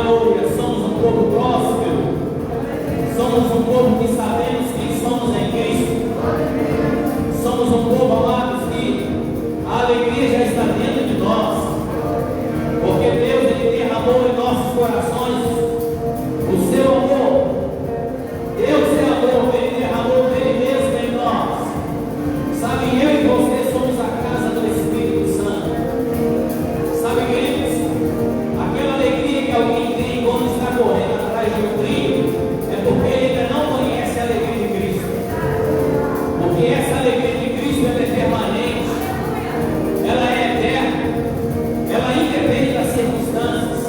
Aleluia. Somos um povo próspero. Somos um povo que sabemos quem somos em Cristo. Somos um povo, amados, que a alegria já está dentro de nós. Porque Deus, Ele derramou em nossos corações o seu amor. Deus é amor, Ele derramou dele mesmo em nós. Sabe, eu e você somos a casa do Espírito Santo. Sabe, queridos, aquela alegria que alguém tem quando está correndo atrás de um trilho, é porque ele ainda não conhece a alegria de Cristo. Porque essa alegria de Cristo, ela é permanente, ela é eterna, ela independe das circunstâncias.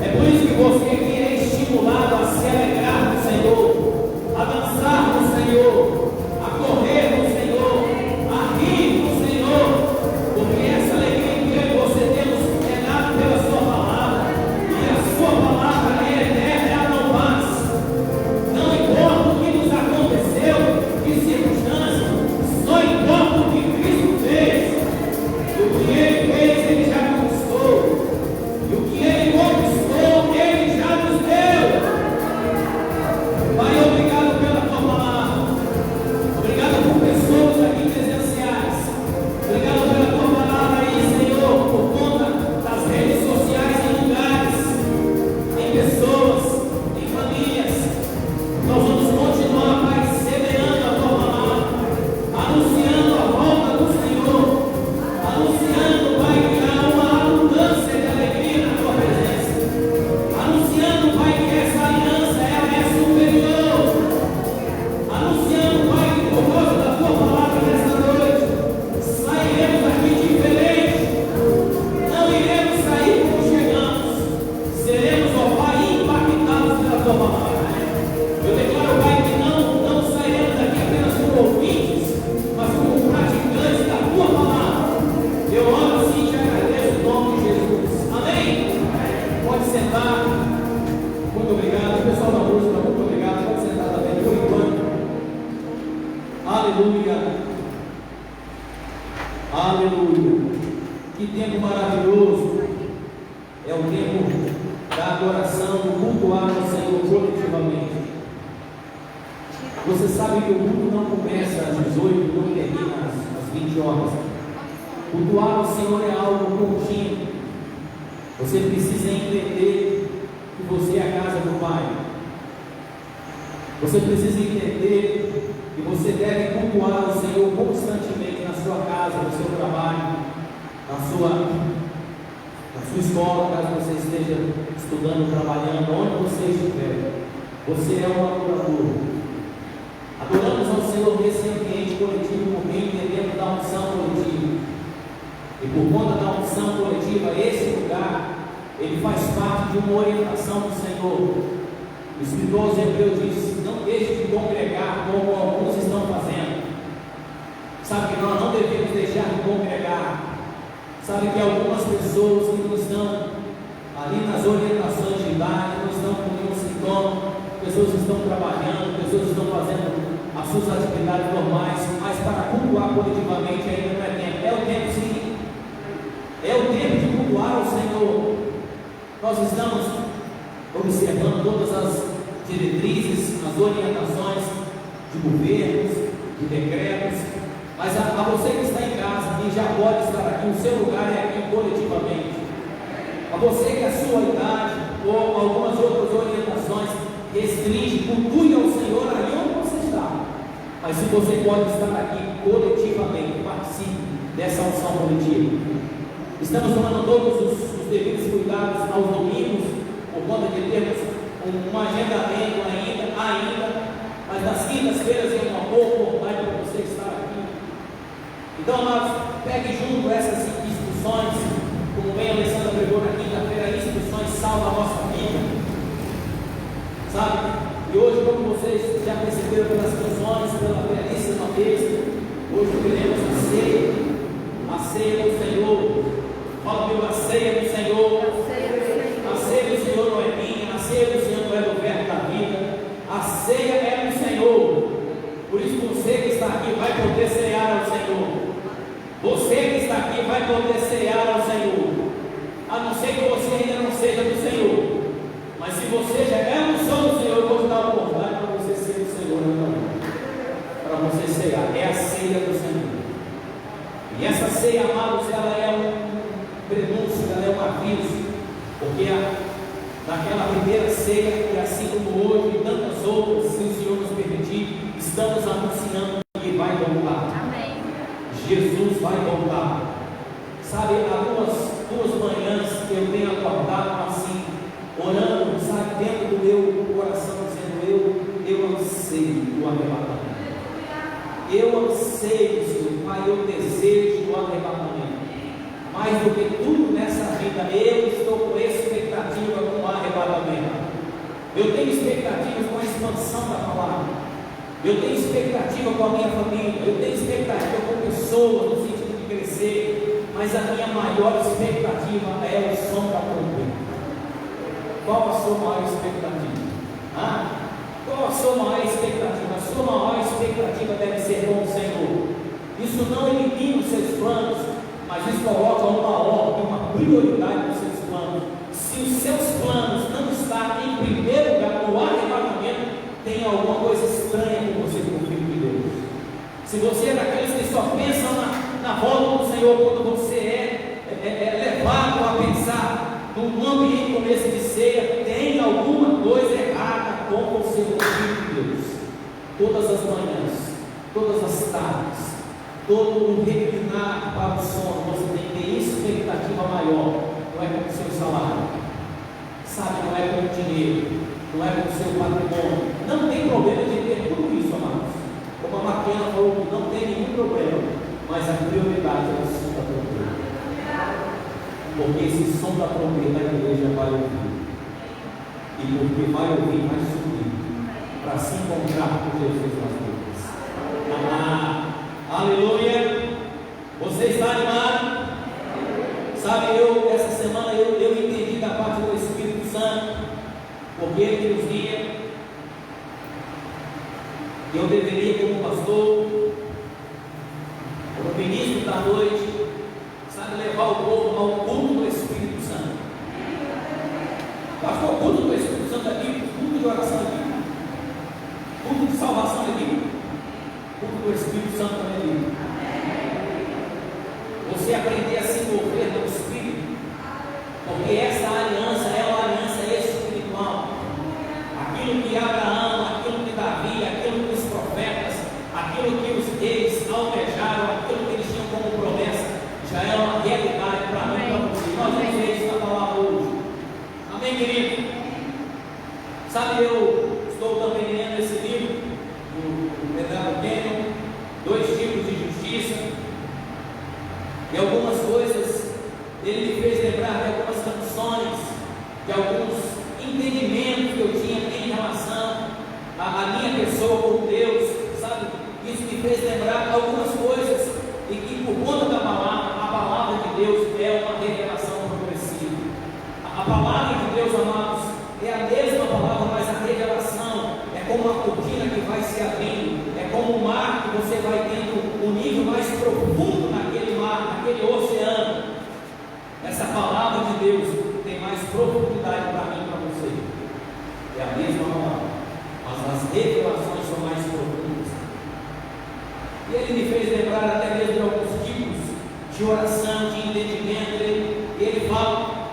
É por isso que você aqui é estimulado a se alegrar no Senhor, a dançar no Senhor, a correr no Senhor, a rir no Senhor, porque essa alegria que eu e você temos é dada pela sua palavra, e a sua palavra é eterna, ela não passa. Não importa o que nos aconteceu, que circunstância, só importa o que Cristo fez. E o que Ele fez, Ele já conquistou. E o que Ele conquistou, Ele já nos deu. Pai, obrigado pela tua palavra. Obrigado por pessoas aqui presenciais. Obrigado pela tua palavra aí, Senhor, por conta das redes sociais em lugares, em pessoas, em famílias. Nós vamos continuar, Pai, semeando a tua palavra, anunciando a volta do Senhor, anunciando, Pai, que há uma abundância de alegria na tua presença, anunciando, Pai, que essa aliança ela é superior, anunciando, Pai, que por causa da tua palavra nessa noite, sairemos aqui diferente, não iremos sair como chegamos, seremos, ó Pai, impactados pela tua palavra. Eu declaro, Pai, que não sairemos daqui apenas como ouvintes, mas como praticantes da tua palavra. Eu oro assim e te agradeço em nome de Jesus. Amém? Pode sentar. Muito obrigado. Pessoal da música, muito obrigado. Pode sentar também por enquanto. Aleluia. Aleluia. Que tempo maravilhoso. É o tempo da adoração, do cultuar ao Senhor coletivamente. Você sabe que o culto não começa às 18 e não termina às 20 horas. Cultuar ao Senhor é algo contínuo. Você precisa entender que você é a casa do Pai. Você precisa entender que você deve cultuar ao Senhor constantemente na sua casa, no seu trabalho, na sua escola, caso você esteja estudando, trabalhando, onde você estiver. Você é um adorador. Adoramos ao Senhor nesse ambiente coletivo, porque entendemos da unção coletiva. E por conta da unção coletiva, esse lugar, ele faz parte de uma orientação do Senhor. O escritor aos Hebreus diz: não deixe de congregar como alguns estão fazendo. Sabe que nós não devemos deixar de congregar. Sabe que algumas pessoas que não estão ali nas orientações de idade, não estão com nenhum sintoma, pessoas estão trabalhando, pessoas estão fazendo as suas atividades normais, mas para cultuar coletivamente ainda não é tempo. É o tempo sim. É o tempo de cultuar ao Senhor. Nós estamos observando todas as diretrizes, as orientações de governos, de decretos, mas a você que está em casa e já pode estar aqui, o seu lugar é aqui coletivamente. A você que a sua idade ou algumas outras orientações restringe, cultue ao Senhor ali onde você está. Mas se você pode estar aqui coletivamente, participe dessa unção coletiva. Estamos tomando todos os devidos cuidados aos domingos, por conta de termos um agendamento ainda, mas nas quintas-feiras é uma boa oportunidade para você estar aqui. Então, amados, pegue junto essas instruções, como bem a Alessandra pregou na quinta-feira, instruções salvam a nossa vida, sabe? E hoje, como vocês já perceberam pelas canções, pela belíssima mesa, hoje teremos a ceia do Senhor. Fala comigo, a ceia do Senhor. A ceia do Senhor não é minha, a ceia do Senhor não é do verbo da vida, a ceia é do Senhor. Por isso você que está aqui vai poder cear ao Senhor. Você que está aqui vai poder cear ao Senhor. A não ser que você ainda não seja do Senhor. naquela primeira ceia, e assim como hoje e tantas outras, se o Senhor nos permitir, estamos anunciando que vai voltar. Amém. Jesus vai voltar. Sabe, há duas manhãs eu tenho acordado assim, orando, sabe, dentro do meu coração, dizendo: eu anseio o arrebatamento. Eu anseio, Senhor, Pai, eu desejo o arrebatamento. Mais do que tudo nessa vida, eu estou com expectativa com o arrebatamento. Eu tenho expectativa com a expansão da palavra. Eu tenho expectativa com a minha família. Eu tenho expectativa com pessoas no sentido de crescer. Mas a minha maior expectativa é o som da trombeta. Qual a sua maior expectativa? Qual a sua maior expectativa? A sua maior expectativa deve ser com o Senhor. Isso não elimina os seus planos, mas isso coloca uma ordem, uma prioridade nos seus planos. Se os seus planos não estão em primeiro lugar no arrebatamento, tem alguma coisa estranha com você, como filho de Deus. Se você é daqueles que só pensam na volta do Senhor quando você é levado a pensar num ambiente como esse de ceia, tem alguma coisa errada com você, como filho de Deus. Todas as manhãs, todas as tardes, todo o reclinar para o sono, você tem que ter expectativa maior. Não é com o seu salário, sabe, não é com o dinheiro, não é com o seu patrimônio. Não tem problema de ter tudo isso, amados. Como a Maquena falou, não tem nenhum problema, mas a prioridade é o som da trombeta. Porque esse som da trombeta a igreja vai ouvir, e porque vai ouvir, vai subir para se encontrar com Jesus nas nuvens. Aleluia! Você está animado? Sabe, essa semana eu entendi da parte do Espírito Santo, porque ele nos guia. Eu deveria, como pastor, como ministro da noite, sabe, levar o povo ao culto do Espírito Santo. Pastor, o culto do Espírito Santo aqui, culto de oração aqui, culto de salvação aqui, culto do Espírito Santo também aqui. Você aprender a se envolver no Espírito, porque essa aliança é uma aliança espiritual. Aquilo que Abraão, aquilo que Davi, aquilo que os profetas, aquilo que os reis almejaram, aquilo que eles tinham como promessa, já é uma realidade para mim e para você. Nós vamos ver isso na palavra hoje. Amém, querido? Sabe, eu estou também lendo esse livro do Bernardo Kenyon, 2 tipos de justiça. E algumas coisas ele me fez lembrar de algumas canções, de alguns entendimentos que eu tinha em relação à minha pessoa com Deus, sabe? Isso me fez lembrar algumas coisas, e que por conta da palavra, a palavra de Deus é uma revelação progressiva. A palavra de Deus, amados, é a mesma palavra, mas a revelação é como uma cortina que vai se abrindo, é como um mar que você vai tendo um nível mais profundo naquele mar, naquele oceano. Essa palavra de Deus tem mais profundidade para mim e para você. É a mesma palavra, mas as revelações são mais profundas. E ele me fez lembrar até mesmo de alguns tipos de oração, de entendimento. Ele fala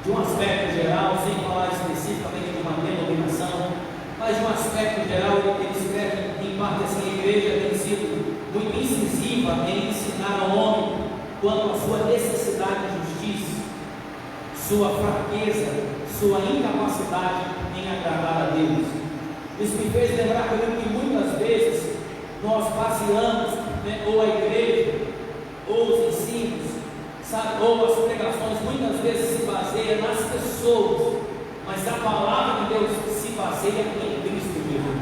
de um aspecto geral, sem falar especificamente de uma denominação, mas de um aspecto geral. Ele escreve em parte assim: a igreja tem sido muito incisiva em ensinar ao homem quanto à sua necessidade de justiça, sua fraqueza, sua incapacidade em agradar a Deus. Isso me fez lembrar que muitas vezes nós baseamos, ou a igreja, ou os ensinos, sabe, ou as pregações, muitas vezes se baseia nas pessoas, mas a palavra de Deus se baseia em Cristo Jesus.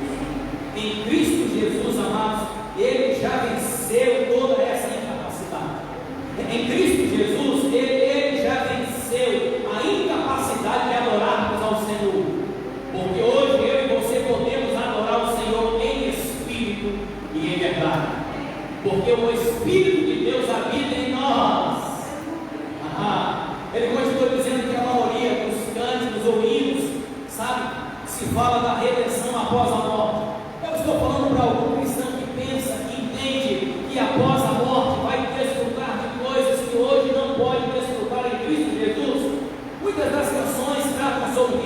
Em Cristo Jesus, amados, Ele já venceu toda essa incapacidade. Em Cristo Jesus, Ele já venceu a incapacidade de adorarmos ao Senhor. Porque hoje eu e você podemos adorar o Senhor em espírito e em verdade. Porque o Espírito de Deus habita em nós. Ele continua dizendo que a maioria dos cânticos ou hinos, sabe, se fala da redenção após a morte. Eu estou falando para algum cristão que pensa, que entende que após a morte vai desfrutar de coisas que hoje não pode desfrutar em Cristo Jesus. Muitas das canções tratam sobre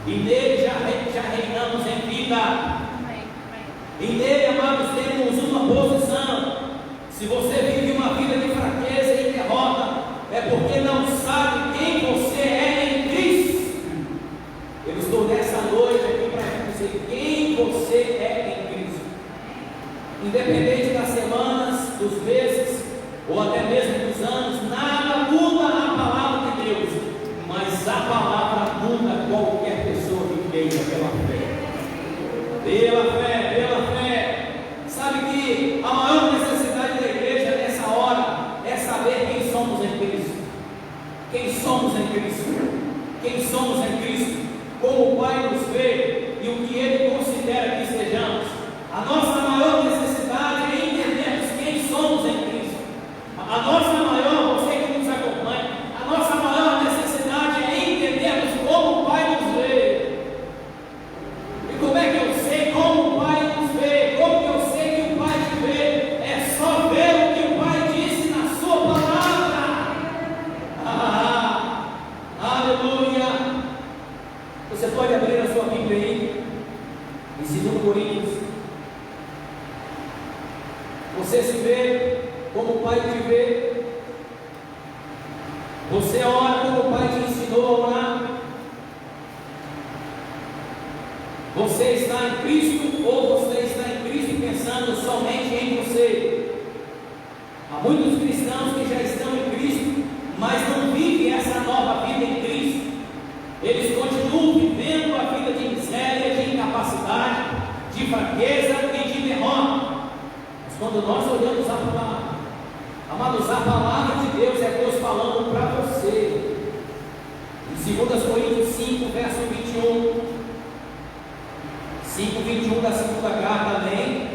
E nele já reinamos em vida. E nele, amados, temos uma posição. Se você vive uma vida de fraqueza e derrota, é porque não sabe quem você é em Cristo. Eu estou nessa noite aqui para dizer quem você é em Cristo. Independente das semanas, dos meses, ou até mesmo dos anos, nada muda a palavra de Deus, mas a palavra muda qualquer pessoa que creia pela fé. Pela fé, pela fé. Sabe que a maior necessidade da igreja nessa hora é saber quem somos em Cristo. Quem somos em Cristo? Quem somos em Cristo? Como o Pai nos vê e o que Ele considera que sejamos. A nossa maior necessidade é entendermos quem somos em Cristo. A nossa maior, você que nos acompanha, a nossa maior necessidade é entendermos como o Pai nos vê. E como é que eu sei como o Pai nos vê? Como que eu sei que o Pai te vê? É só ver o que o Pai disse na sua palavra. Aleluia. Você pode abrir a sua Bíblia aí, em 2 Coríntios. Você se vê como o Pai te vê. Você ora como o Pai te ensinou a orar. Você está em Cristo ou você está em Cristo pensando somente em você? Há muitos cristãos que já estão em Cristo, mas não vivem essa nova vida em Cristo. Eles continuam vivendo a vida de miséria, de incapacidade, de fraqueza e de derrota. Mas quando nós olhamos a palavra, amados, a palavra de Deus é Deus falando para você. Em 2 Coríntios 5, verso 21, 5:21 da segunda carta, amém?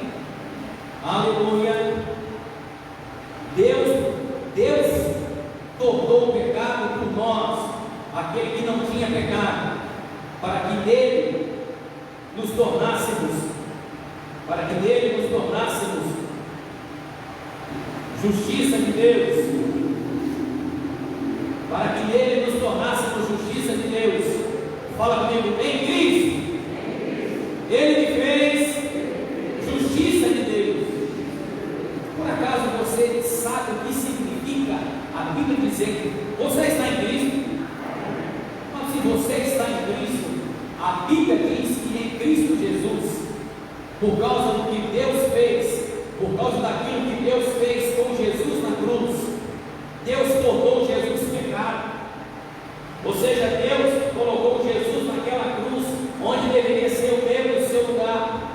Aleluia. Deus tornou o pecado por nós, aquele que não tinha pecado, para que nele nos tornássemos justiça de Deus, para que nele nos tornássemos justiça de Deus. Fala comigo, em Cristo. Ele me fez justiça de Deus. Por acaso você sabe o que significa a Bíblia dizer que você está em Cristo? Mas se você está em Cristo, a Bíblia diz que em Cristo Jesus, por causa do que Deus fez, por causa daquilo que Deus fez com Jesus na cruz, Deus tornou Jesus pecado. Ou seja, Deus colocou Jesus naquela cruz, onde deveria ser o meu no seu lugar,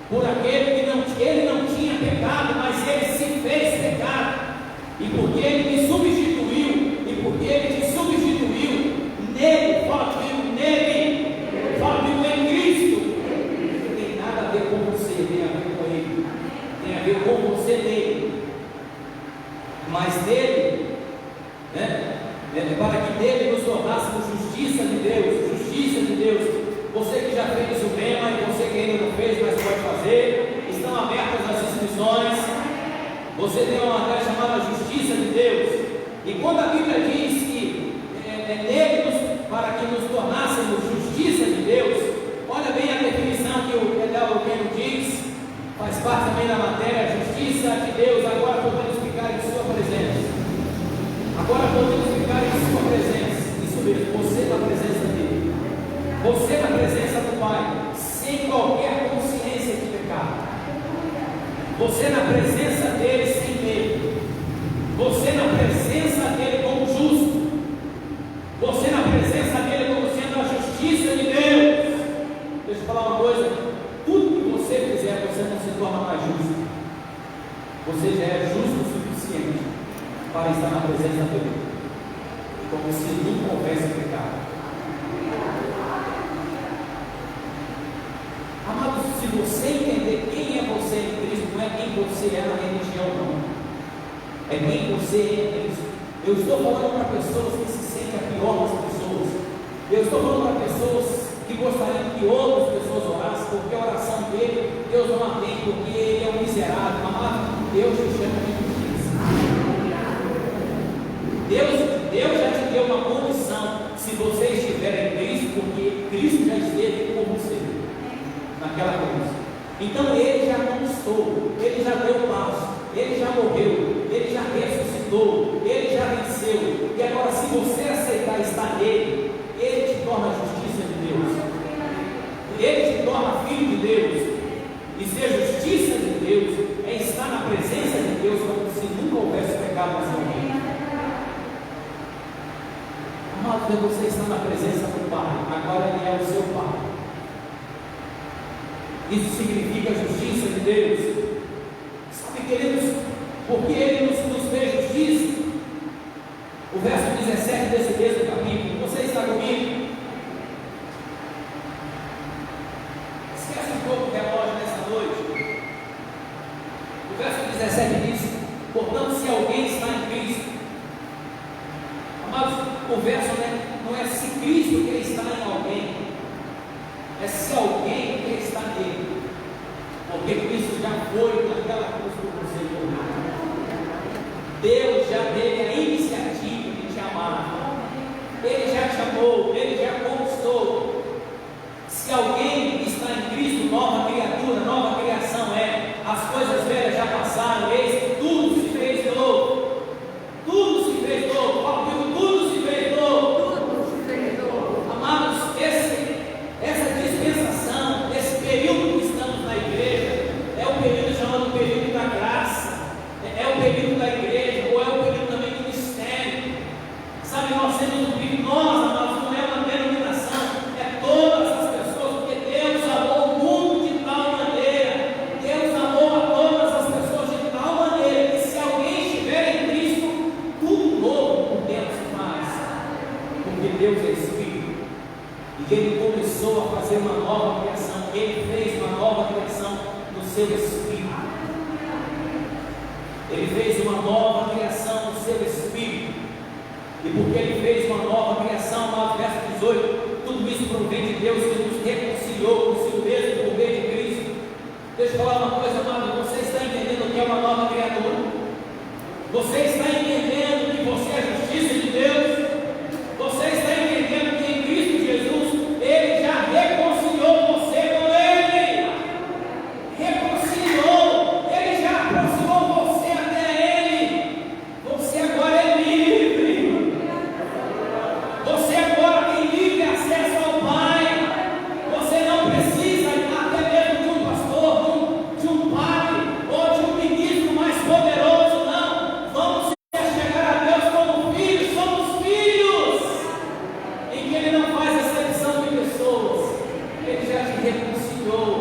por aquele que ele não tinha pecado, mas ele se fez pecado, e porque ele me substituiu, e porque ele te substituiu, nele, fala comigo, nele, fala comigo em Cristo, não tem nada a ver com você, tem a ver com ele, tem a ver com você nele, mas nele, né? Para que dele nos tornássemos justiça de Deus, justiça de Deus. Você que já fez o tema e você que ainda não fez, mas pode fazer, estão abertas as inscrições. Você tem uma matéria chamada Justiça de Deus, e quando a Bíblia diz que nele para que nos tornássemos justiça de Deus, olha bem a definição que o Pedro diz, faz parte também da matéria, justiça de Deus. Agora podemos ficar em sua presença. Agora podemos ficar em sua presença. Isso mesmo, você na presença dele. Você na presença do Pai, sem qualquer consciência de pecado. Você na presença dele sem medo. Você na presença dele como justo. Você na presença dele como sendo a justiça de Deus. Deixa eu falar uma coisa. Tudo que você fizer, você não se torna mais justo. Você já é justo o suficiente para estar na presença dele, como se nunca houvesse pecado. Amados, se você entender quem é você em Cristo, não é quem você é na religião, não. É quem você é em Cristo. Eu estou falando para pessoas que se sentem a pior das pessoas. Eu estou falando para pessoas que gostariam que outras pessoas orassem, porque a oração dele, Deus não atende, porque ele é um miserável. Amado, Deus te chama de justiça. Deus já te deu uma condição, se você estiver em Cristo, porque Cristo já naquela cruz. Então ele já conquistou, ele já deu passo, ele já morreu, ele já ressuscitou, ele já venceu. E agora, se você aceitar estar nele, ele te torna a justiça de Deus, ele te torna filho de Deus. E ser justiça de Deus é estar na presença de Deus como se nunca houvesse pecado na sua vida. Amado, você está na presença do Pai, agora Ele é o seu Pai. Isso significa a justiça de Deus. Sabe, queridos, porque Ele nos fez justiça. O verso 17 desse mesmo capítulo, você está comigo? Esquece um pouco o relógio nessa noite. O verso 17 diz: portanto, se alguém está em Cristo. Amados, o verso não é se Cristo que está em alguém, é se alguém que está nele, porque Cristo já foi naquela cruz por você e por mim. Deus já teve a iniciativa de te amar, Ele já te amou, Ele já conquistou. Se alguém está em Cristo, nova criatura, nova criação é. As coisas velhas já passaram, eis que tudo se fez novo. Tudo se fez novo. Fala comigo, tudo se fez novo. Amados, essa dispensação, esse período que estamos na igreja, é o período chamado período da graça, é o período da igreja, ou é o período também do mistério. Sabe, nós temos um período, nós, amados, não é uma denominação, é todas as pessoas, porque Deus amou o mundo de tal maneira, Deus amou a todas as pessoas de tal maneira, que se alguém estiver em Cristo, tudo novo por dentro se faz, porque Deus é Espírito. E Ele começou a fazer uma nova criação, Ele fez uma nova criação no seu Espírito. Ele fez uma nova criação no seu Espírito. E porque Ele fez uma nova criação, no verso 18, tudo isso provém de Deus que nos reconciliou consigo mesmo por meio de Cristo. Deixa eu falar uma coisa, amado, você está entendendo o que é uma nova criatura? Você está entendendo que você é a justiça de Deus? Você está entendendo que em Cristo Jesus Ele já reconciliou você com Ele? Reconciliou, Ele já aproximou você até Ele. Você agora é livre. Você agora tem livre acesso ao Pai. Você não precisa até mesmo de um pastor, de um padre ou de um ministro mais poderoso, não. Vamos chegar a Deus como filhos, somos filhos, em que Ele não faz acepção de pessoas, Ele já te reconciliou.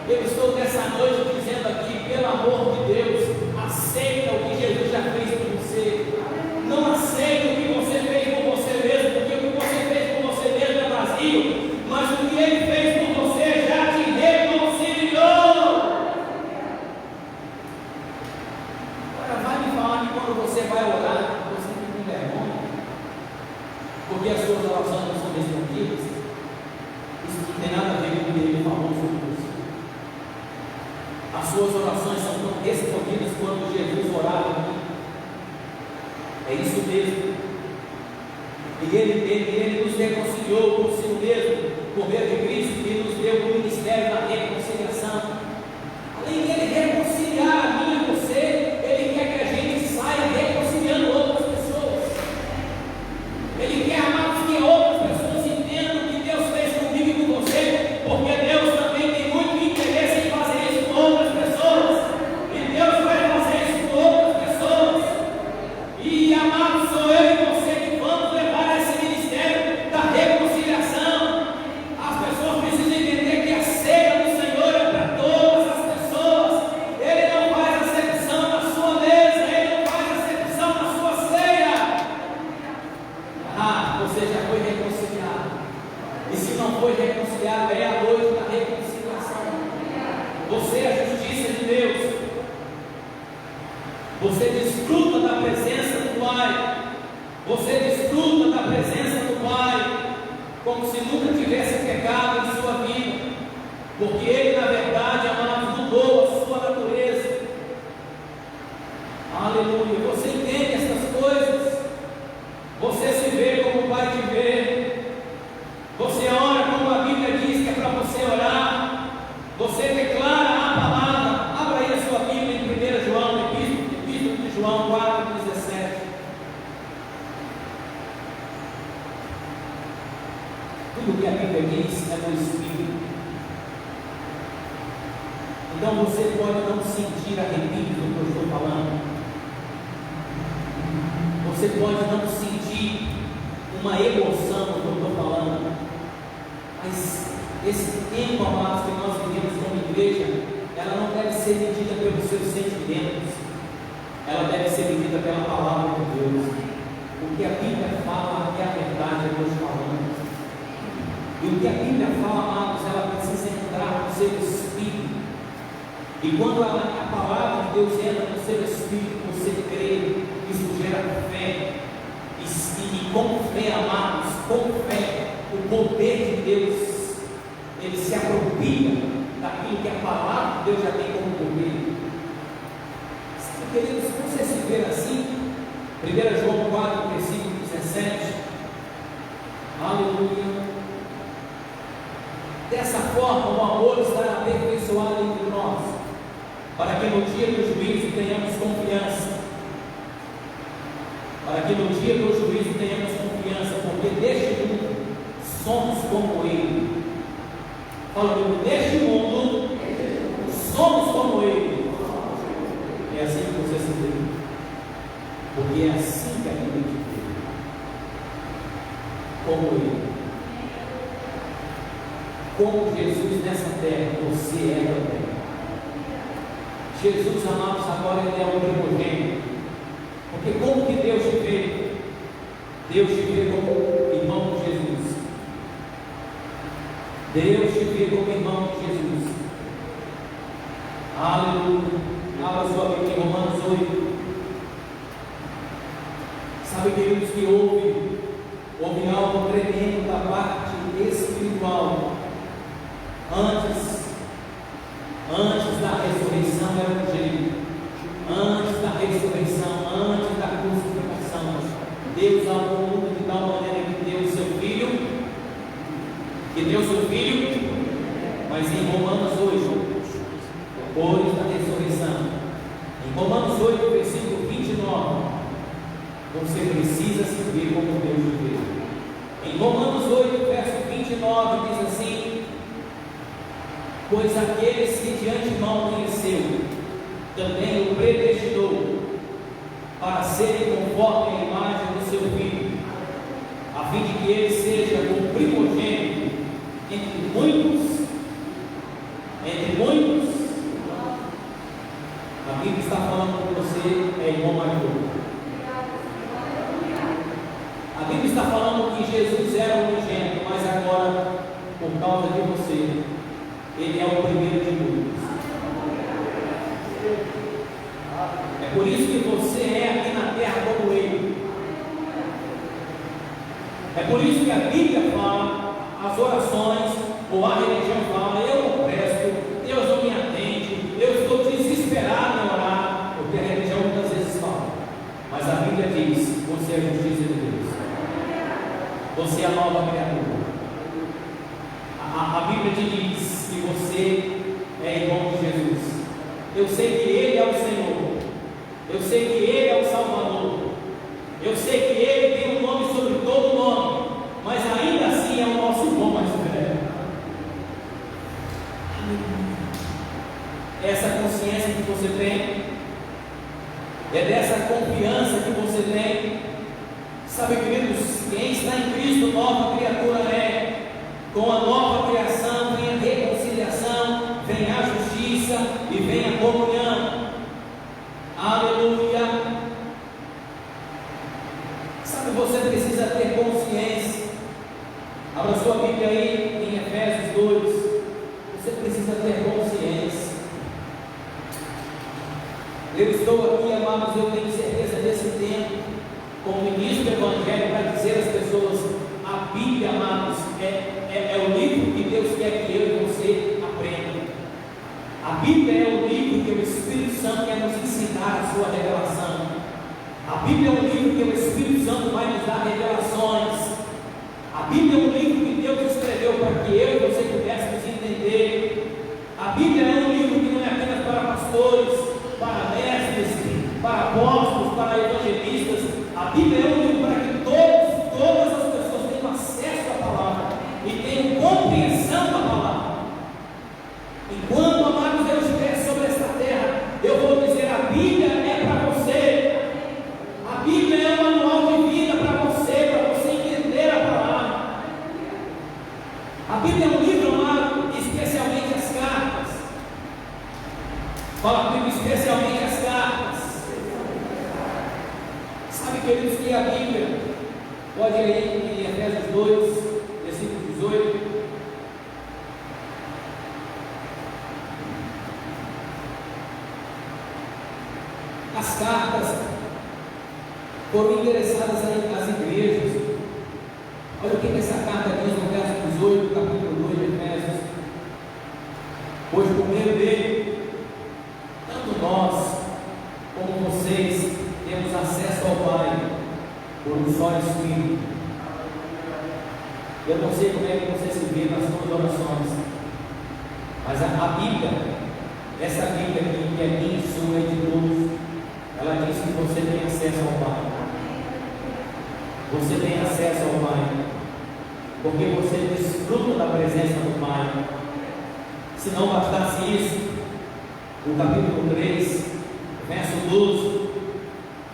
Eu estou nessa noite dizendo aqui, pelo amor de Deus, aceita o que Jesus já fez por você. Não aceita o que você fez por você mesmo, porque o que você fez por você mesmo é vazio, mas o que Ele fez por você já te reconciliou. Agora vai me falar que quando você vai orar, você fica com vergonha, porque as suas orações não são respondidas. Isso não tem nada a ver com o que Ele falou sobre você. As suas orações são tão respondidas quando Jesus orava. É isso mesmo. E ele nos reconciliou consigo mesmo, por meio de Cristo, e nos deu o ministério da reconciliação. Além de Ele reconciliar a mim e você, Ele quer que a gente saia reconciliando outras pessoas. Ele quer, amados, que outras pessoas entendam o que Deus fez comigo e com você, porque Deus também tem muito interesse em fazer isso com outras pessoas. E Deus vai fazer isso com outras pessoas. E, amados, sou eu e você que vamos levar esse ministério da reconciliação. As pessoas precisam entender que a ceia do Senhor é para todas as pessoas. Ele não faz acepção na sua mesa, Ele não faz acepção na sua ceia. Você já foi reconciliado. E se não foi reconciliado, é a noite da reconciliação. Você é a justiça de Deus. Você desfruta da presença do Pai. Você desfruta da presença do Pai como se nunca tivesse pecado em sua vida, porque Ele, na verdade, amado, mudou a sua natureza. Aleluia. Você entende essas coisas? Você se vê como o Pai te vê. Você ora como a Bíblia diz que é para você orar. que a Bíblia diz é do Espírito. Então você pode não sentir arrepios do que eu estou falando. Você pode não sentir uma emoção do que eu estou falando. Mas esse tempo, amados, que nós vivemos como igreja, ela não deve ser medida pelos seus sentimentos. Ela deve ser medida pela palavra de Deus. O que a Bíblia fala é a verdade, é Deus falando. E o que a Bíblia fala, amados, ela precisa entrar no seu espírito. E quando a palavra de Deus entra no seu espírito, você crê, isso gera fé. E com fé, amados, com fé, o poder de Deus, ele se apropria daquilo que a palavra de Deus já tem como poder. Queridos, se você se ver assim, 1 João 4, versículo 17, aleluia. Dessa forma, o amor estará aperfeiçoado entre nós, para que no dia do juízo tenhamos confiança. Para que no dia do juízo tenhamos confiança, porque neste mundo somos como Ele. Fala comigo, neste mundo somos como Ele. É assim que você se vê, porque é assim que a Bíblia te vê, como Ele, como Jesus nessa terra, você é também. Jesus, amados, agora Ele é o primogênito, porque como que Deus te vê? Deus te vê como irmão de Jesus. Deus te vê como irmão de Jesus. Aleluia. Abra sua Bíblia em Romanos 8. Sabe, queridos, que houve algo tremendo da parte espiritual. Antes da ressurreição era um jeito. Antes da ressurreição, antes da crucificação, Deus amou o mundo de tal maneira que deu o seu Filho. Mas em Romanos 8, depois da ressurreição, em Romanos 8, versículo 29, você precisa se ver como Deus te vê. Em Romanos 8, verso 29, diz assim: pois aqueles que de antemão conheceu, também o predestinou para serem conforme a imagem do seu Filho, a fim de que ele seja o primogênito entre muitos. A Bíblia está falando com você, é irmão mais novo. A Bíblia está falando que Jesus era o unigênito, mas agora, por causa de você, Ele é o primeiro de muitos. É por isso que você é aqui na terra como Ele. É por isso que a Bíblia fala, as orações, ou a religião fala, eu não presto, Deus não me atende, eu estou desesperado em orar, porque a religião muitas vezes fala. Mas a Bíblia diz, você é a justiça de Deus. Você é a nova criatura. A Bíblia te diz que você é irmão de Jesus. Eu sei que Ele é o Senhor. Eu sei que Ele é o Salvador. Eu sei que Ele tem um nome sobre todo nome. Mas ainda assim é o nosso irmão mais velho. Essa consciência que você tem, é dessa confiança que você tem. Sabe, queridos, quem está em Cristo, nova criatura é. Com a nova criação vem a reconciliação, vem a justiça e vem a comunhão. Aleluia. Sabe, você precisa ter consciência. Abra sua Bíblia aí em Efésios 2. Você precisa ter consciência. Eu estou aqui, amados, eu tenho certeza desse tempo, como ministro do Evangelho, para dizer às pessoas: a Bíblia, amados, é o livro que Deus quer que eu e você aprenda. A Bíblia é o livro que o Espírito Santo quer nos ensinar a sua revelação. A Bíblia é um livro que o Espírito Santo vai nos dar revelações. A Bíblia é um livro que Deus escreveu para que eu e você pudéssemos entender. A Bíblia é um livro que não é apenas para pastores, para mestres, para apóstolos, para evangelistas. A Bíblia é um livro para que todas as pessoas tenham acesso à palavra e tenham A Bíblia é um livro, amado, especialmente as cartas. Fala comigo, especialmente as cartas. Sabe, queridos, que a Bíblia, pode ir aí em Efésios 2, versículo 18. As cartas foram endereçadas às igrejas. Olha o que essa carta diz no verso 18, capítulo 2 de Efésios. Pois por meio dele, tanto nós como vocês temos acesso ao Pai por um só Espírito. Eu não sei como é que você se vê nas suas orações, mas a Bíblia, essa Bíblia aqui, que é minha, sua e de todos, ela diz que você tem acesso ao Pai. Você tem acesso ao Pai, porque você desfruta da presença do Pai. Se não bastasse isso, no capítulo 3, verso 12,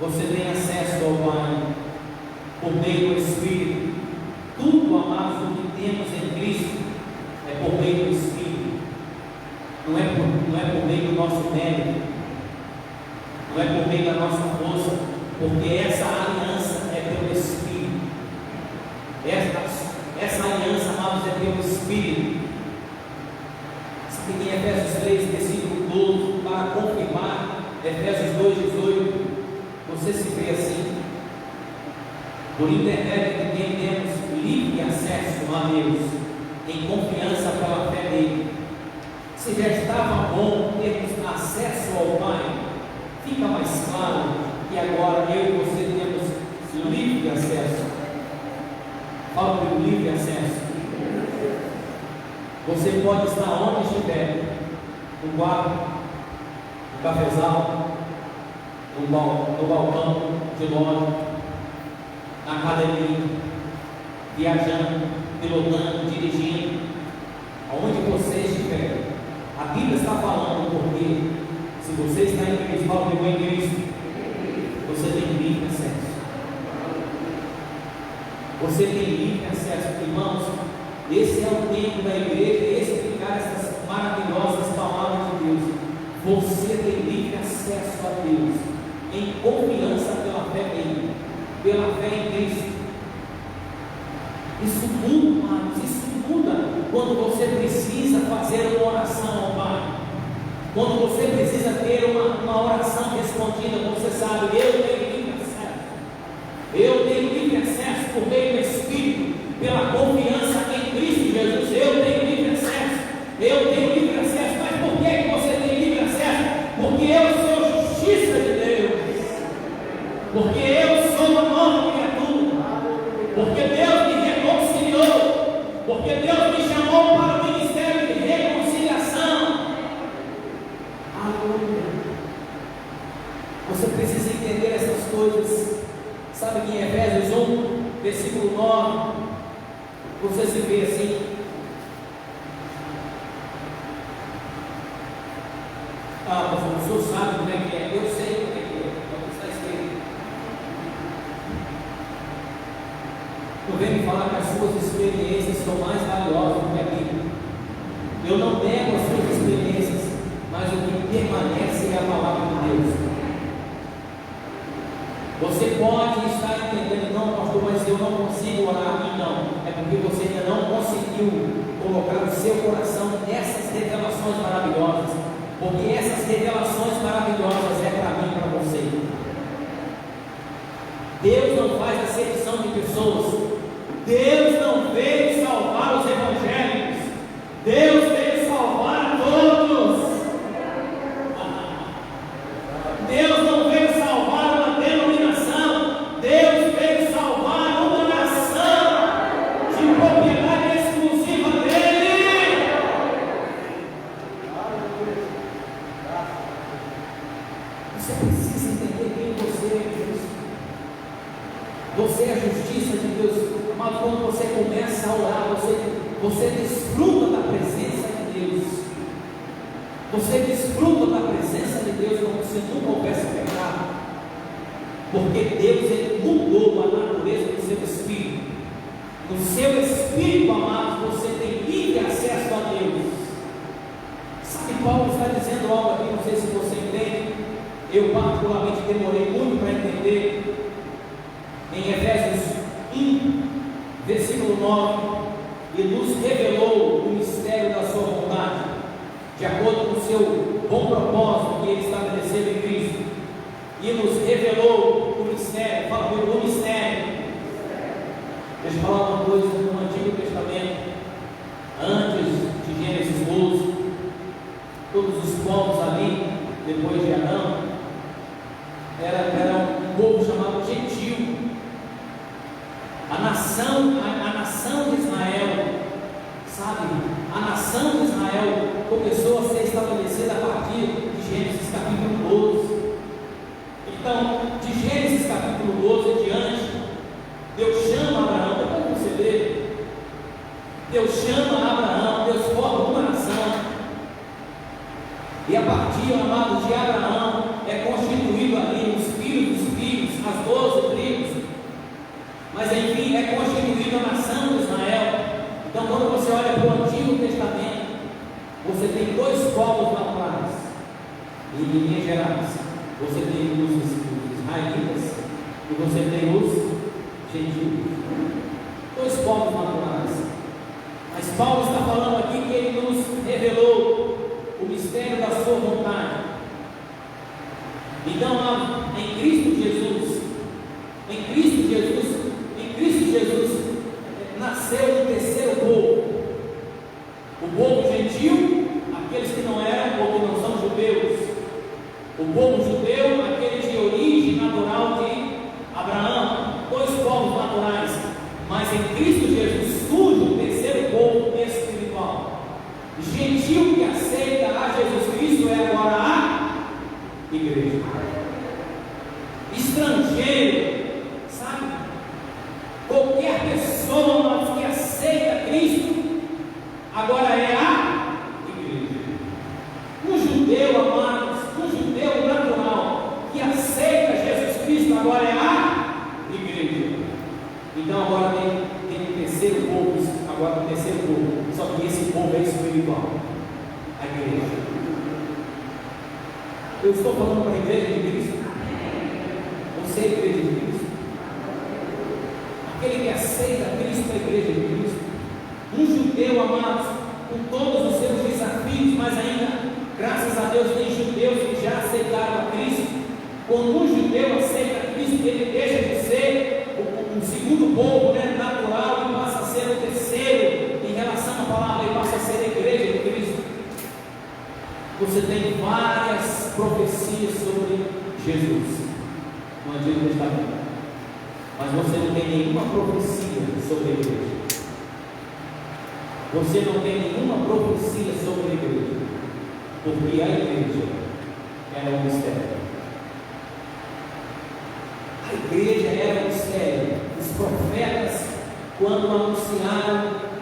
você tem acesso ao Pai por meio do Espírito. Tudo, amados, o que temos em Cristo é por meio do Espírito. Não é por meio do nosso mérito, não é por meio da nossa força, porque essa aliança é pelo Espírito. Essa aliança, amados, é pelo Espírito. Sabe que em Efésios 3, versículo 12, para confirmar Efésios 2, 18, você se vê assim: por intermédio de quem temos livre acesso a Deus, em confiança pela fé nele. Se já estava bom termos acesso ao Pai, fica mais claro que agora eu e você temos livre acesso. Fala por livre acesso. Você pode estar onde estiver, no quarto, no cafezal, no balcão de loja, na academia, viajando, pilotando, dirigindo, aonde você estiver. A Bíblia está falando porque se você está em Cristo, fala comigo em Cristo, você tem livre acesso. Você tem livre acesso. Irmãos, esse é o tempo da igreja explicar essas maravilhosas palavras de Deus. Você tem livre acesso a Deus, em confiança pela fé nele, pela fé em Cristo. Isso muda, irmãos, isso muda quando você precisa fazer uma oração ao Pai. Quando você precisa ter uma oração respondida, você sabe, eu tenho livre acesso. Eu tenho livre acesso por meio do Espírito, pela confiança em Cristo Jesus. Eu tenho livre acesso. Eu tenho livre acesso. Mas por que você tem livre acesso? Porque eu sou justiça de Deus. Porque eu sou uma nova criatura. Porque Deus me reconciliou. Porque Deus me chamou para o ministério de reconciliação. Aleluia. Você precisa entender essas coisas. Sabe que em Efésios 1, versículo 9, você se vê assim: pastor, o senhor sabe como é que é? Eu sei como é que é, como está escrito. Eu venho me falar que as suas experiências são mais valiosas do que a Bíblia. Eu não nego as suas experiências, mas o que permanece é a palavra de Deus. Você pode estar entendendo, não, pastor, mas eu não consigo orar. E não, é porque você ainda não conseguiu colocar o seu coração nessas revelações maravilhosas. Porque essas revelações maravilhosas é para mim e para você. Deus não faz acepção de pessoas. Deus não veio salvar os evangélicos. Deus veio salvar todos. Deus não veio salvar uma denominação. Deus veio salvar uma nação de propriedade exclusiva dele. Você precisa entender quem você é, Deus. Você é a justiça de Deus. Mas quando você começa a orar, você desfruta da presença de Deus. Você desfruta da presença de Deus como se nunca houvesse pecado. Porque Deus, Ele mudou a natureza do seu espírito. No seu espírito, amado, você tem particularmente demorei muito para entender, em Efésios 1, versículo 9, ele nos revelou o mistério da sua vontade, de acordo com o seu bom propósito que ele estabeleceu em Cristo, e nos revelou o mistério. Fala comigo, o mistério. Deixa eu falar uma coisa: no Antigo Testamento, antes de Gênesis 12, todos os povos ali, depois de Adão, era um povo chamado gentil. A nação de Israel, sabe? A nação de Israel começou a ser estabelecida a partir de Gênesis capítulo 12. Então, de Gênesis capítulo 12 em diante, Deus chama Abraão. Depois você vê, Deus chama Abraão, Deus forma uma nação, e a partir, amado, de Abraão é constituído ali os filhos dos filhos, as 12 tribos, mas enfim, é constituída a nação de Israel. Então, quando você olha para o Antigo Testamento, você tem dois povos naturais, em linhas gerais. Você tem os israelitas e você tem os gentios, dois povos naturais. Mas Paulo está falando aqui que ele nos revelou o mistério da sua vontade. Então, em Cristo Jesus, nasceu o terceiro povo, o povo gentil, aqueles que não eram ou que não são judeus, o povo judeu, aqueles de origem natural de Abraão, dois povos naturais. Mas em Cristo Jesus surge o terceiro povo espiritual, gentil, que aceita a Jesus Cristo, é agora a igreja. Estrangeiro, sabe? Qualquer pessoa que aceita Cristo, agora é a igreja. Um judeu, amados, um judeu natural que aceita Jesus Cristo, agora é a igreja. Então agora tem o terceiro povo, agora o terceiro povo, só que esse povo é espiritual, a igreja. Eu estou falando para a igreja de Cristo. Você é a igreja de Cristo. Aquele que aceita Cristo é a igreja de Cristo. Um judeu, amados, com todos os seus desafios, mas ainda, graças a Deus, tem judeus que já aceitaram a Cristo. Quando um judeu aceita Cristo, ele deixa de ser um segundo povo, né, natural, e passa a ser o terceiro em relação à palavra, e passa a ser a igreja de Cristo. Você tem várias profecias sobre Jesus no Antigo Testamento, mas você não tem nenhuma profecia sobre a igreja. Você não tem nenhuma profecia sobre a igreja, porque a igreja era um mistério. A igreja era um mistério. Os profetas, quando anunciaram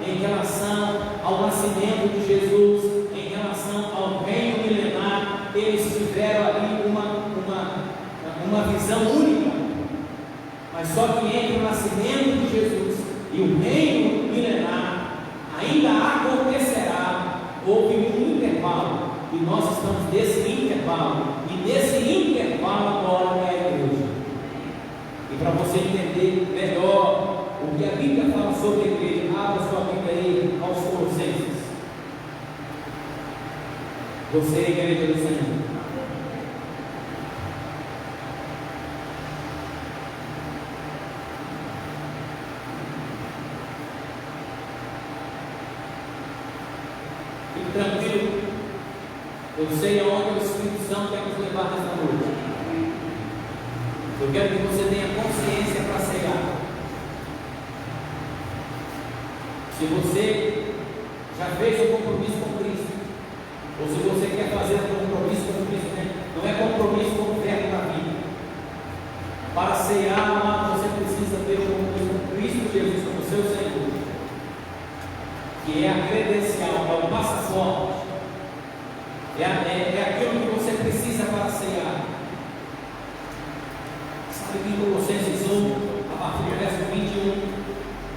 em relação ao nascimento de Jesus, em relação ao reino milenar, eles tiveram ali uma visão única. Mas só que entre o nascimento de Jesus e o reino milenar ainda acontecerá. Houve um intervalo, e nós estamos nesse intervalo, e nesse intervalo agora é a igreja. E para você entender melhor o que a Bíblia fala sobre a igreja, abra sua Bíblia aí aos Colossenses. Você é a igreja do Senhor. Fique tranquilo, eu sei aonde o Espírito Santo quer nos levar nesta noite. Eu quero que você tenha consciência para cegar. Se você já fez um compromisso com Cristo, ou se você quer fazer um compromisso com Cristo, né? Não é compromisso com o verbo da vida. Para cear, você precisa ter um compromisso com Cristo Jesus como seu Senhor, que é a credencial, é o passaporte, é aquilo que você precisa para cear. Sabe que em Colossenses 1, a partir do verso 21,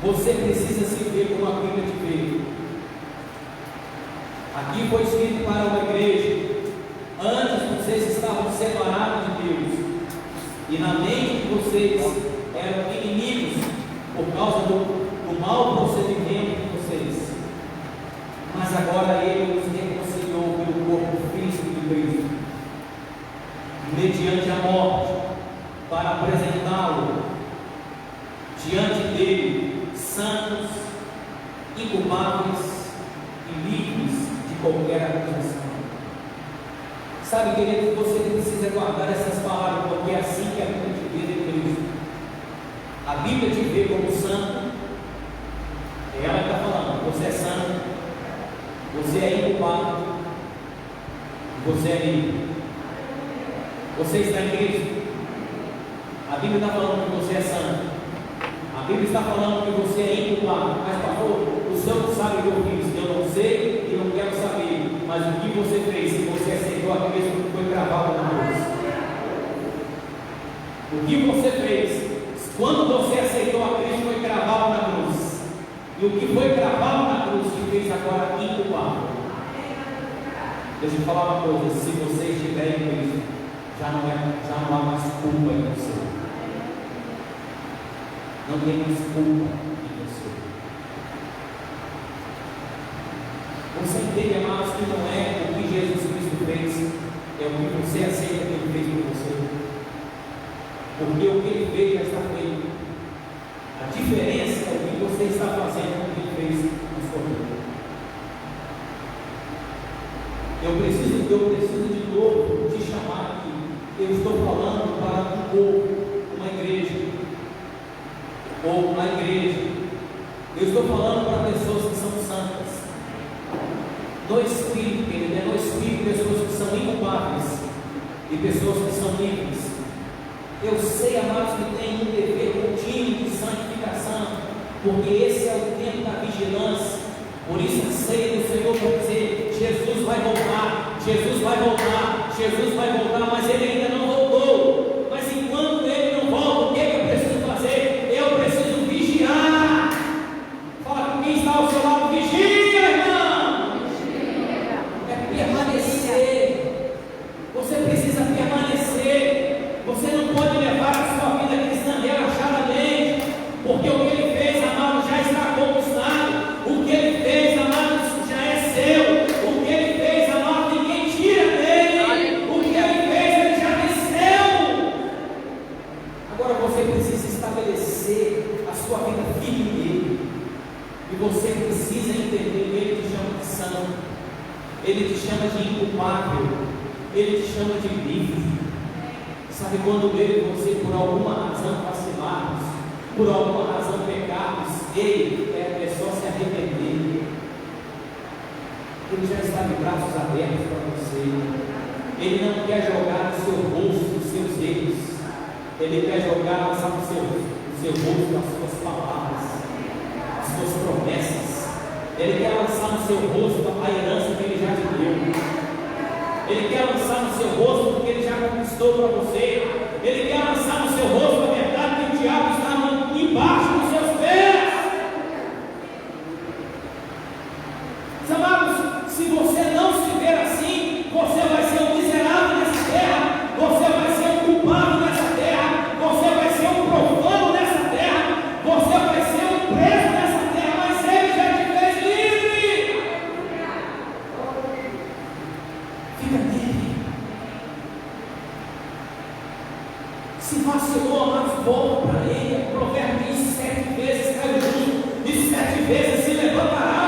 você precisa se ver como a Bíblia te vê. Aqui foi escrito para uma igreja. Antes vocês estavam separados de Deus, e na mente de vocês eram inimigos por causa do mau procedimento de vocês, mas agora Ele os reconciliou pelo corpo físico de Cristo, mediante a morte, para apresentá-lo diante dele, santos, inculpáveis e livres de qualquer acusação. Sabe, querido, você precisa guardar essas palavras, porque é assim que a Bíblia te vê em Cristo. A Bíblia te vê como santo, é ela que está falando, você é santo, você é inculpado, você é livre. Você está em Cristo. A Bíblia está falando que você é santo. A Bíblia está falando que você é inculpado. Mas pastor, o Senhor não sabe o que eu fiz. Eu não sei e não quero saber. Mas o que você fez, se você aceitou a Cristo, que foi gravado na cruz. O que você fez, quando você aceitou a Cristo, foi gravado na cruz. E o que foi gravado na cruz te fez agora inculpado. Deixa eu te falar uma coisa: se você estiver em Cristo, já não há mais culpa em você. Não tem mais culpa em você. Você entende, amados, que não é o que Jesus Cristo fez, é o que você aceita que Ele fez por você. Porque o que Ele fez já está feito. A diferença é o que você está fazendo com o que Ele fez na sua vida. Eu preciso de novo te chamar aqui. Eu estou falando para um povo, uma igreja, ou uma igreja. Eu estou falando para pessoas que são santas, no Espírito, querido, é no Espírito, pessoas que são inculpáveis e pessoas que são livres. Eu sei, amados, que tem um dever contínuo de santificação, porque esse é o tempo da vigilância. Por isso a ceia do Senhor vai dizer: Jesus vai voltar, Jesus vai voltar, Jesus vai voltar, mas Ele ainda não voltou. Mas enquanto Ele não volta, o que eu preciso fazer? Eu preciso vigiar. Fala com quem está ao seu lado: vigia, irmão. É permanecer. Você precisa permanecer. Você não pode levar a sua vida cristã relaxadamente, porque o que Ele fez, amado, já está conquistado. O que Ele fez, amado, já é seu. O que Ele fez, amado, ninguém tira dele. O que Ele fez, Ele já venceu. Agora você precisa estabelecer a sua vida firme nele. E você precisa entender que Ele te chama de santo, Ele te chama de inculpável, Ele te chama de livre. Sabe, quando eu e você, por alguma razão, vacilarmos, por alguma razão pecarmos, Ele é só se arrepender. Ele já está de braços abertos para você. Ele não quer jogar no seu rosto os seus erros. Ele quer jogar no seu rosto as suas palavras, as suas promessas. Ele quer lançar no seu rosto a herança que Ele já te deu. Ele quer lançar no seu rosto porque Ele já conquistou para você. Ele quer lançar no seu rosto a verdade que o diabo está embaixo dos seus pés. Amados, se você não se ver assim, você vai ser um miserável nessa terra, você vai ser um culpado nessa terra, você vai ser um profano nessa terra, você vai ser um preso nessa terra, mas Ele já te fez livre. Fica nele. Se vacilou, amados, volta para Ele. Provérbio diz: 7 vezes cai o justo e 7 vezes se levantará.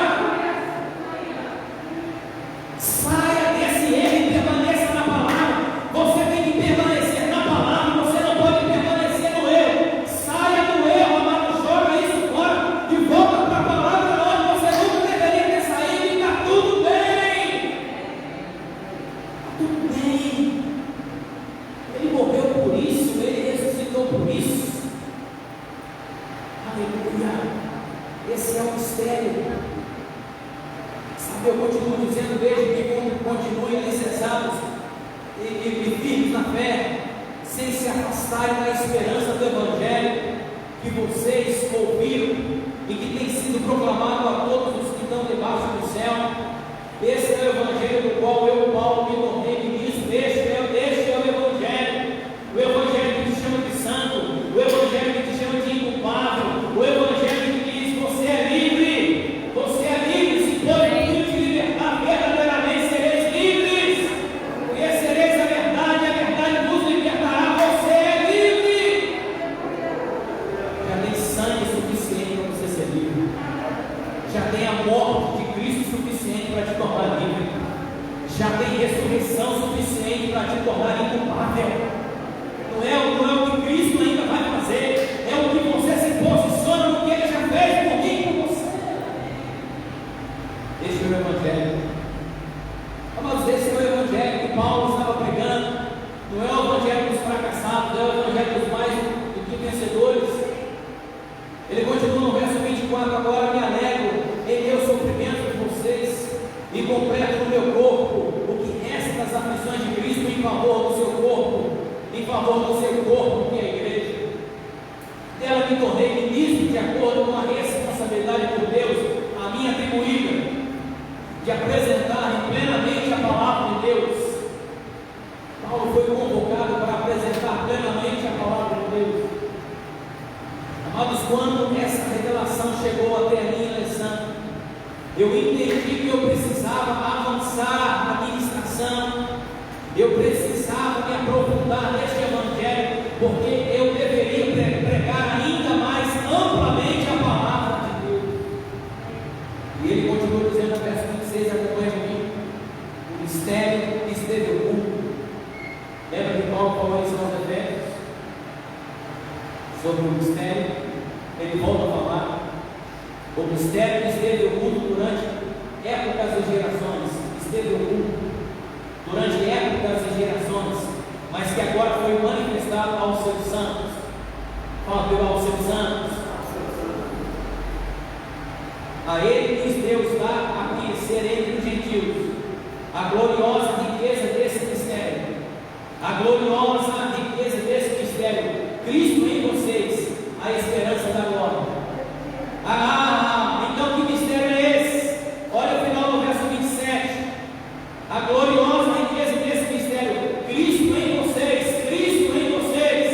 Saia desse erro e permaneça na palavra. Você tem que permanecer na palavra, você não pode permanecer no erro. Saia do erro, amado, joga isso fora e volta para a palavra onde você nunca deveria ter saído, e está tudo bem. Tudo bem. Ele morreu por isso, Ele ressuscitou por isso. Aleluia. Esse é o mistério. Sabe, eu continuo dizendo: desde que continuem alicerçados e firmes na fé, sem se afastarem da esperança do Evangelho que vocês ouviram e que tem sido proclamado a todos os que estão debaixo do céu. Esse é o Evangelho do qual eu, Paulo, me tornei ministro. Este é o Evangelho. O Evangelho que se chama para te tornar inculpável. Não é o que Cristo ainda vai fazer, é o que você se posiciona no que Ele já fez por mim e por você. Este é o Evangelho. Mas esse é o Evangelho que Paulo estava pregando. Não é o Evangelho dos fracassados, não é o Evangelho dos mais do que vencedores. Ele continua no verso 24: agora me alegro em meu sofrimento de vocês e completo no meu corpo o que resta das aflições de Cristo em favor do seu corpo, em favor do seu corpo, que é a igreja. Dela me tornei ministro de acordo com a responsabilidade por Deus a mim atribuída, de apresentar plenamente a palavra de Deus. Paulo foi convocado para apresentar plenamente a palavra de Deus. Amados, quando essa revelação chegou até a minha eleição, eu entendi que eu precisava avançar na ministração, eu precisava me aprofundar neste Evangelho, porque eu deveria pregar ainda mais amplamente a palavra de Deus. E ele continua dizendo no verso 26, acompanha comigo: o mistério que esteve oculto. Lembra que Paulo falou isso aos Efésios? Sobre o mistério, ele volta a falar. O mistério que esteve oculto durante épocas e gerações, esteve oculto durante épocas e gerações, mas que agora foi manifestado aos seus santos. Fala aos seus santos. A ele quis Deus dar a conhecer entre os gentios a gloriosa riqueza desse mistério. A gloriosa riqueza desse mistério. Cristo em vocês, a esperança da glória. Então que mistério é esse? Olha o final do verso 27. A gloriosa riqueza desse mistério. Cristo em vocês, Cristo em vocês.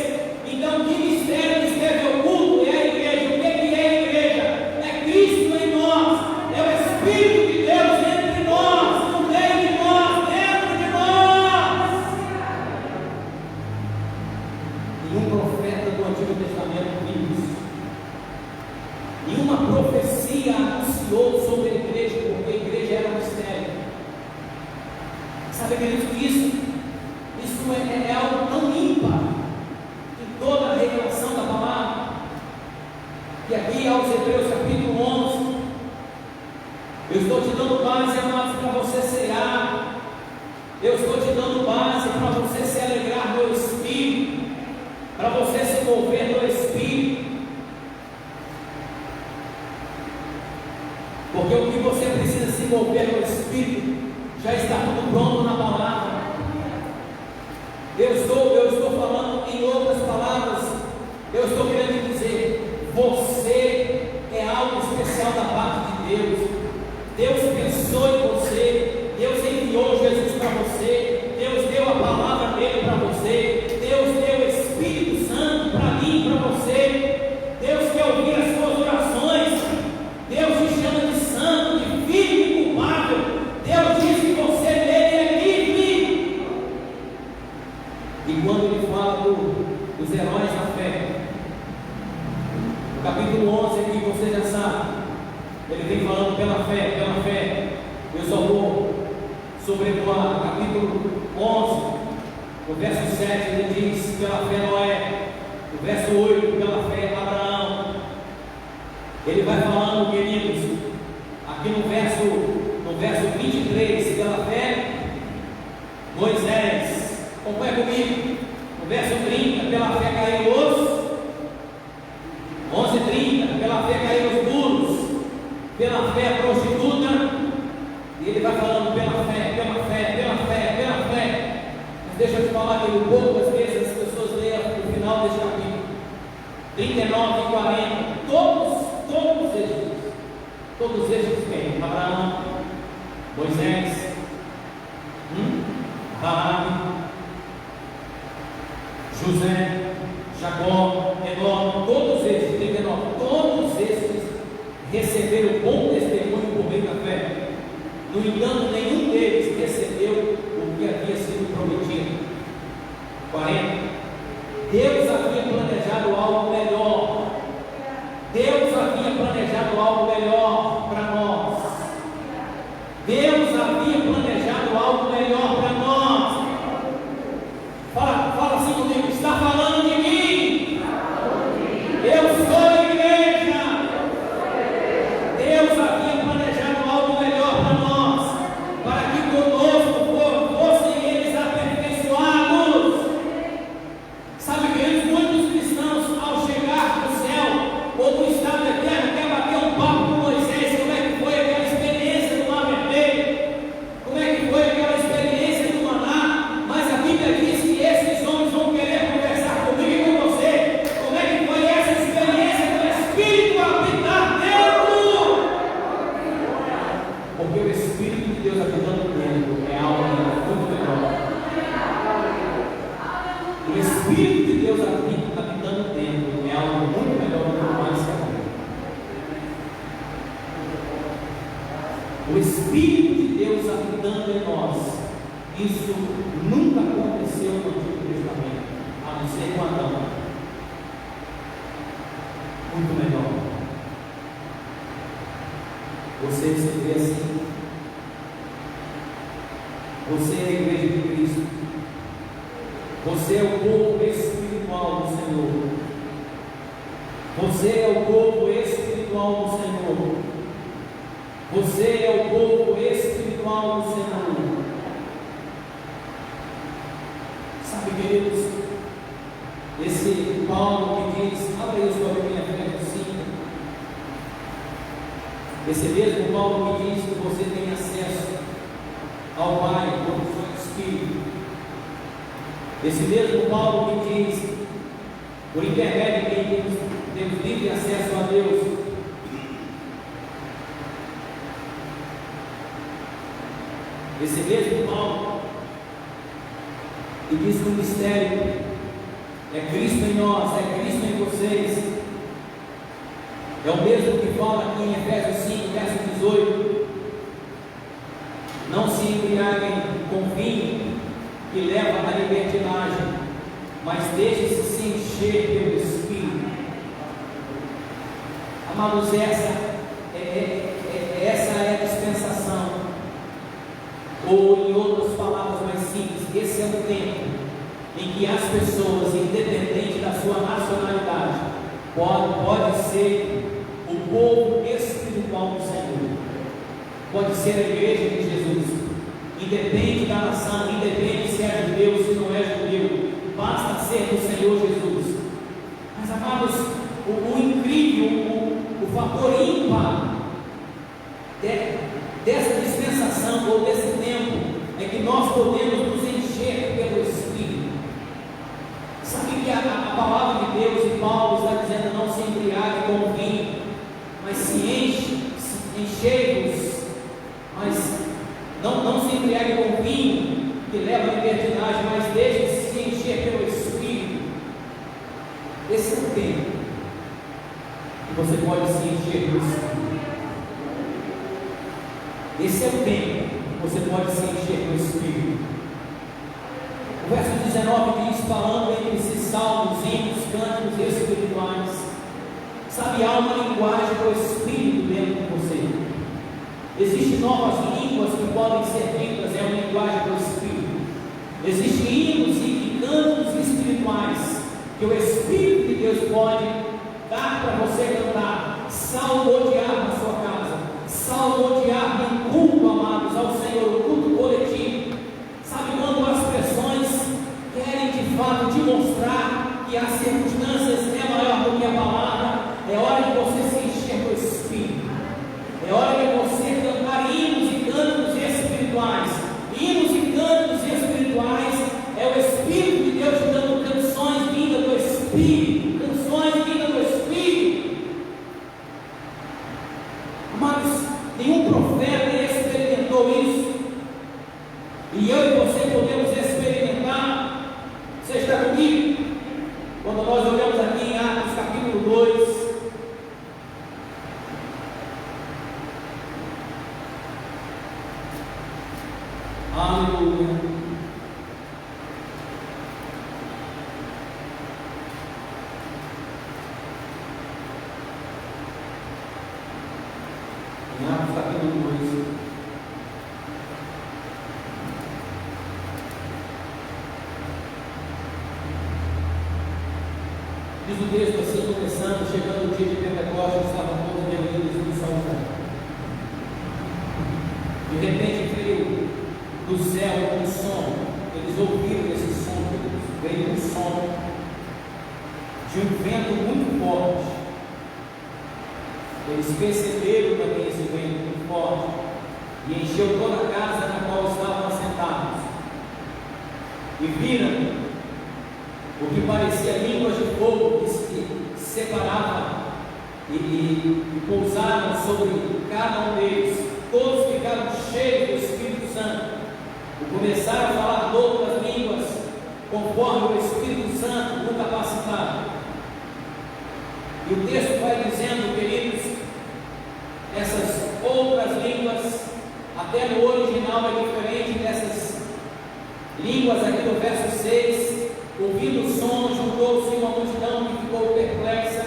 Então que mistério que esteve oculto é a igreja. O que é a igreja? É Cristo em nós, é o Espírito de Deus entre nós, no meio de nós, dentro de nós. Nenhum profeta do Antigo Testamento viu isso. Nenhuma profecia anunciou sobre a igreja, porque a igreja era um mistério. Sabe, queridos, que isso é algo tão ímpar em toda a revelação da palavra. E aqui aos Hebreus capítulo 11, eu estou te dando base, amados, para você cear. Eu estou te dando base para você se alegrar no Espírito, para você se mover no Espírito. Porque o que você precisa se mover no Espírito já está tudo pronto na palavra. Eu estou falando em outras palavras. Eu estou querendo dizer: você é algo especial da parte de Deus. Deus pensou em você. Deus enviou Jesus para você. Deus deu a palavra dele para você. Deus deu o Espírito Santo para mim e para você. Deus quer ouvir as suas orações. Deus te chama de santo, de filho inculpável. Deus diz que você nele é livre. E quando ele fala dos heróis da fé, no capítulo 11 aqui, você já sabe, ele vem falando pela fé. Eu só vou sobrevoar capítulo 11, no verso 7, ele diz: pela fé Noé. No verso 8, pela fé Abraão. Ele vai falando, queridos, aqui no verso 23, pela fé Moisés. Acompanha comigo. No verso 30, pela fé caíram os 11:30, pela fé caíram os muros, pela fé a prostituta. E ele vai falando pela fé. Mas deixa eu te falar que poucas vezes as pessoas leem o final deste capítulo 39 e 40, todos estes quem? Abraão, Moisés, Raabe, José, Jacó, Edom, todos estes, 39, todos estes receberam bom testemunho por meio da fé. No entanto, nenhum deles recebeu o que havia sido prometido. 40. Deus havia planejado algo melhor. Deus havia planejado algo melhor para nós. Deus havia planejado algo melhor para nós. Espírito de Deus habitando dentro é algo muito melhor. O Espírito de Deus habitando dentro é algo muito melhor do que mais que o Espírito de Deus habitando em nós, isso nunca aconteceu no Antigo Testamento, a não ser com Adão. Muito melhor. Você se vê assim. Você é a igreja de Cristo. Você é o povo espiritual do Senhor. Você é o povo espiritual do Senhor. Você é o povo espiritual do Senhor. Sabe, queridos, esse Paulo que diz, abre aí sua Bíblia, Efésios 5. Esse mesmo Paulo que diz que você tem acesso ao Pai por seu Espírito. Esse mesmo Paulo que diz, por intermédio de quem temos livre acesso a Deus. Esse mesmo Paulo que diz que o mistério é Cristo em nós, é Cristo em vocês, é o mesmo que fala aqui em Efésios 5, verso 18: não se embriaguem com vinho que leva à libertinagem, mas deixe-se se encher pelo Espírito. Amados, essa é a dispensação, ou em outras palavras mais simples, esse é o tempo em que as pessoas, independente da sua nacionalidade, pode ser o povo espiritual do Senhor, pode ser a igreja de Jesus, independe da nação, independe se é judeu, se não é judeu, basta ser do Senhor Jesus. Mas, amados, o incrível, o fator ímpar dessa dispensação ou desse tempo é que nós podemos nos encher pelo Espírito. Sabe que a palavra de Deus, e Paulo está dizendo, não se embriague com vinho, mas se enchei-vos, mas não se embriague com vinho que leva à libertinagem, mas deixe-se se encher pelo Espírito. Esse é o tempo que você pode se encher pelo Espírito. Esse é o tempo que você pode se encher pelo Espírito. O verso 19 diz, falando entre si salmos, hinos, cânticos espirituais. Sabe, há uma linguagem do Espírito dentro de você. Existem novas línguas que podem ser ditas, é uma linguagem do Espírito. Existem hinos e cânticos espirituais que o Espírito de Deus pode dar para você cantar, salmodiar na sua casa, salmodiar no culto, amados, ao Senhor, no culto coletivo. Sabe, quando as pessoas querem de fato demonstrar que as circunstâncias é maior do que a palavra, é hora de você se encher do Espírito. É hora de você cantar hinos e cânticos espirituais. Hinos e cânticos espirituais é o Espírito de Deus te dando canções vindas do Espírito. Canções vindas do Espírito. Mas nenhum profeta experimentou isso. E eu e você podemos experimentar. Você está comigo? Quando nós olhamos aqui em Atos capítulo 2. Aleluia. Em Atos capítulo 2. Diz o texto assim, começando, chegando o dia de Pentecostes, estavam todos reunidos em São João. De repente veio do céu um som, eles ouviram esse som, veio um som de um vento muito forte. Eles perceberam também esse vento muito forte e encheu toda a casa na qual estavam assentados. E viram o que parecia línguas de fogo que se separavam e pousaram sobre cada um deles. Todos ficaram cheios do começar a falar outras línguas, conforme o Espírito Santo o capacitar. E o texto vai dizendo, queridos, essas outras línguas, até no original é diferente dessas línguas aqui do verso 6. Ouvindo o som, juntou-se uma multidão que ficou perplexa,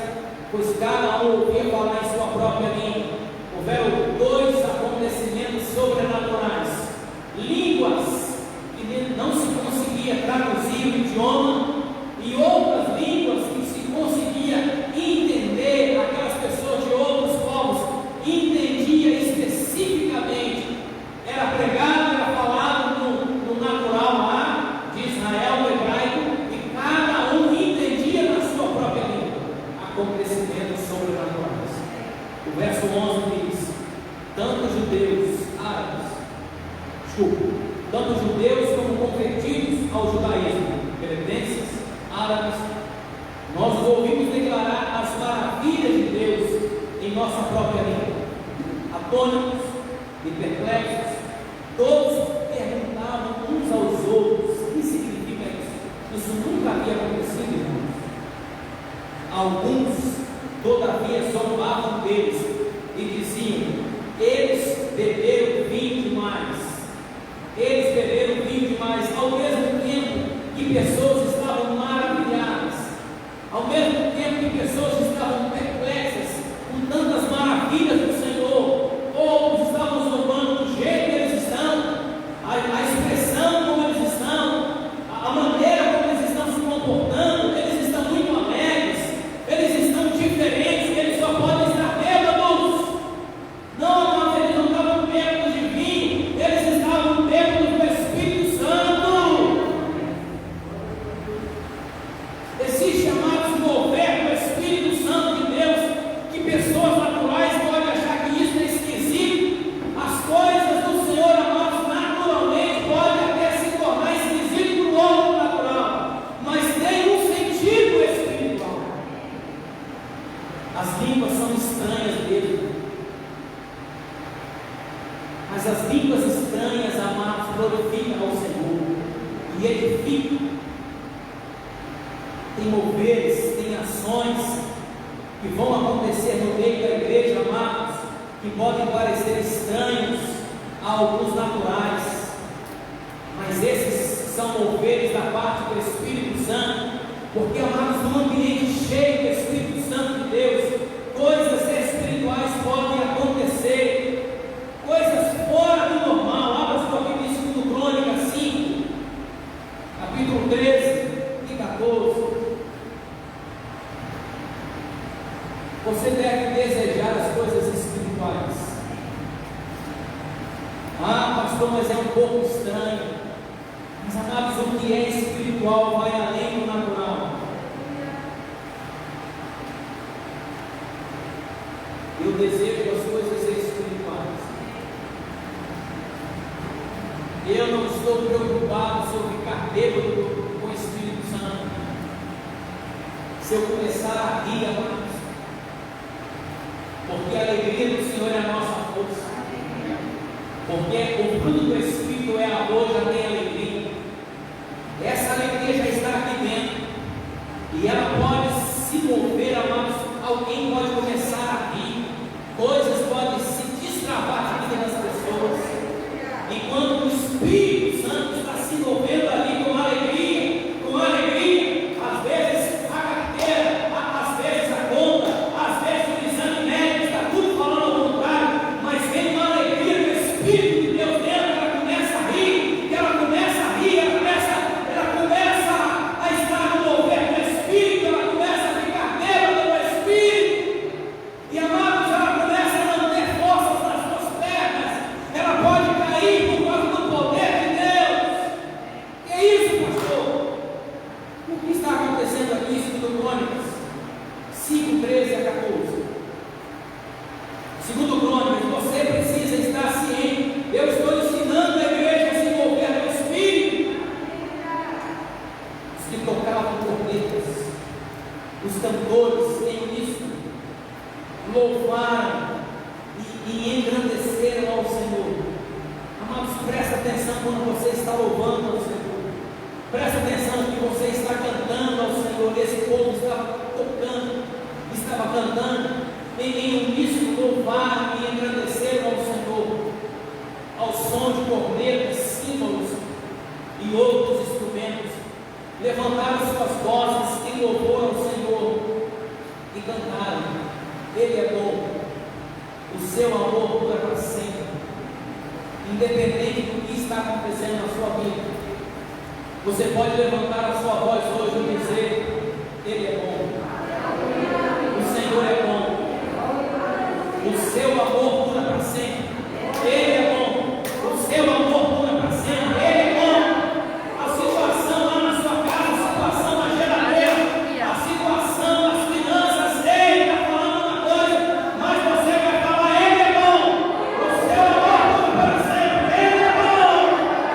pois cada um ouvia falar em sua própria língua. Houveram dois acontecimentos sobrenaturais: línguas que não se conseguia traduzir o idioma, e outras línguas que se conseguia entender. Aquelas pessoas de outros povos entendia especificamente, era pregado, era falado no natural lá de Israel, no hebraico, e cada um entendia na sua própria língua. Acontecimentos sobrenaturais. O verso 11 diz: tanto judeus como convertidos ao judaísmo, cretenses, árabes, nós ouvimos declarar as maravilhas de Deus em nossa própria língua. Atônitos e perplexos, todos perguntavam uns aos outros: o que significa isso? Isso nunca havia acontecido, irmãos. Alguns, todavia, zombavam deles e diziam: eles beberam vinho demais. Eles beberam vinho demais. Ao mesmo tempo que pessoas estavam maravilhadas, ao mesmo tempo que pessoas estavam perplexas com tantas maravilhas do Senhor, outros estavam zombando do jeito que eles estão, a expressão como eles estão, a maneira como eles estão se comportando. Eles estão muito alegres, eles estão diferentes, eles só podem estar bêbados. Não, eles não estavam bêbados de vinho, eles estavam bêbados do Espírito Santo. Existe, amados, mover do Espírito Santo de Deus, que pessoas naturais podem achar que isso é esquisito. As coisas do Senhor, amados, naturalmente podem até se tornar esquisito para o homem natural, mas tem um sentido espiritual. As línguas são estranhas dele, mas as línguas estranhas, amados, glorificam ao Senhor e edificam. Tem moveres, tem ações que vão acontecer no meio da igreja, amados, que podem parecer estranhos a alguns naturais, mas esses são moveres da parte do Espírito Santo, porque, amados, num ambiente cheio do Espírito Santo de Deus, coisas espirituais podem acontecer, coisas fora do normal. Abra sua Bíblia em 2 Crônicas 5, capítulo 13 e 14. Você deve desejar as coisas espirituais. Ah, pastor, mas é um pouco estranho. Mas, amados, o que é espiritual vai além do natural. Eu desejo as coisas espirituais. Eu não estou preocupado se eu ficar bêbado com o Espírito Santo. Se eu começar a rir, amados, porque a alegria do Senhor é a nossa força. Porque o fruto do Espírito é amor, já tem alegria. Essa alegria já está aqui dentro, e ela pode se mover, amados. Alguém pode começar a rir, coisas podem se destravar na vida das pessoas, enquanto o Espírito Santo está se movendo ali com alegria, às vezes a carteira, às vezes a conta, às vezes o exame médico está tudo falando ao contrário, mas vem uma alegria do Espírito de Deus dentro. Ela começa a rir, ela começa a estar no mover do Espírito, ela começa a ficar bêbada do Espírito, e, amados, ela começa a não ter forças nas suas pernas, ela pode cair por causa do poder de está louvando ao Senhor. Presta atenção que você está cantando ao Senhor. Esse povo estava tocando, estava cantando em uníssono, louvaram e agradeceram ao Senhor, ao som de cornetas, símbolos e outros instrumentos. Levantaram suas vozes em louvor ao Senhor e cantaram: Ele é bom, o seu amor dura para sempre. Independente do que está acontecendo na sua vida, você pode levantar a sua voz hoje e dizer: Ele é bom, o Senhor é bom, o seu amor dura para sempre. Ele é bom, o seu amor dura para sempre. Ele é bom. A situação lá na sua casa, a situação na geladeira, a situação, as finanças, ele está falando uma coisa, mas você vai falar: Ele é bom, o seu amor dura para sempre. Ele é bom,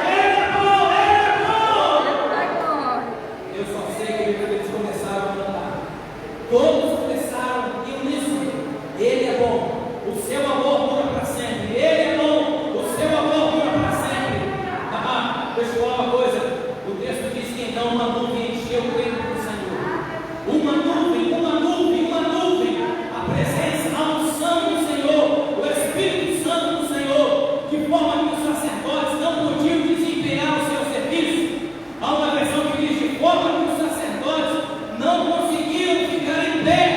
Ele é bom, Ele é bom. Eu só sei que eles começaram a cantar. Todos começaram em uníssono: Ele é bom, o seu amor dura para sempre. Ele é bom, o seu amor dura para sempre. Deixa eu falar uma coisa. O texto diz que então uma nuvem encheu o templo do Senhor. Uma nuvem, uma nuvem, uma nuvem. A presença, a unção do Senhor, o Espírito Santo do Senhor, de forma que os sacerdotes não podiam desempenhar o seu serviço. Há uma versão que diz: de forma que os sacerdotes não conseguiram ficar em pé,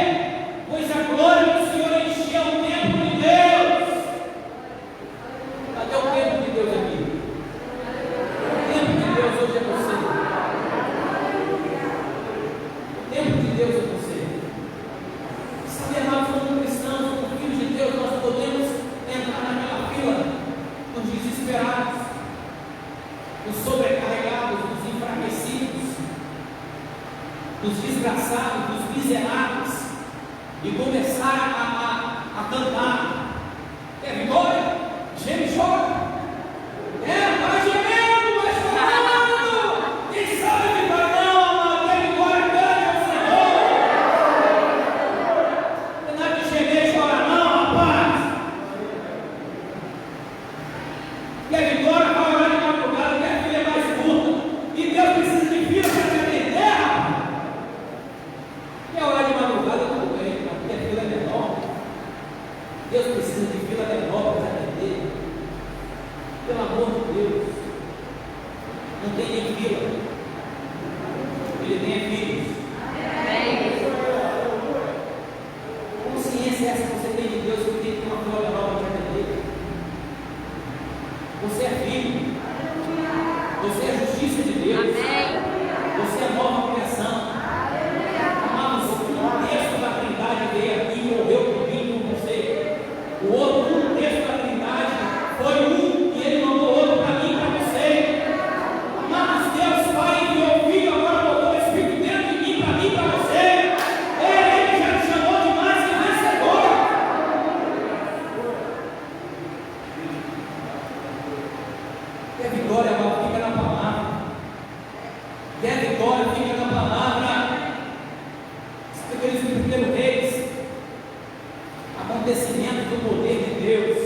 pois a glória do Senhor encheu o templo de Deus. Cadê o templo de Deus aqui? O templo de Deus hoje é você. O templo de Deus é você. Sabe, amados, como cristãos, como filhos de Deus, nós podemos entrar naquela fila dos desesperados, dos sobrecarregados, dos enfraquecidos, dos desgraçados, dos miseráveis, e começar a cantar: é vitória, geme e chora. Vai gemendo, vai chorando. Quem sabe que vai não, amado, é vitória, cante ao Senhor. Não é de gemer e chorar não, rapaz. Quer vitória, vai orar de madrugada, quer filha é mais curta. E Deus precisa de filha para te atender, rapaz. Quer orar de madrugada, tudo bem, porque a fila é menor. Deus precisa de fila menor para atender. Pelo amor de Deus, não tem nem fila. Ele tem filhos. Que consciência é essa que você tem de Deus, que tem que ter uma fila menor para te atender? Você é filho. Você é a justiça de Deus. Você é a nova criação. Amados, um terço da Trindade veio aqui e morreu por mim, por você. O outro, um terço da Trindade foi um e ele mandou outro para mim e para você. Amados, Deus Pai enviou o Filho, agora botou o Espírito dentro de mim e para você. Ele já te chamou de mais que vencedor. Quer vitória, amado, fica na palavra. Quer vitória, fica na palavra. Porque eles no 1 Reis, acontecimento do poder de Deus.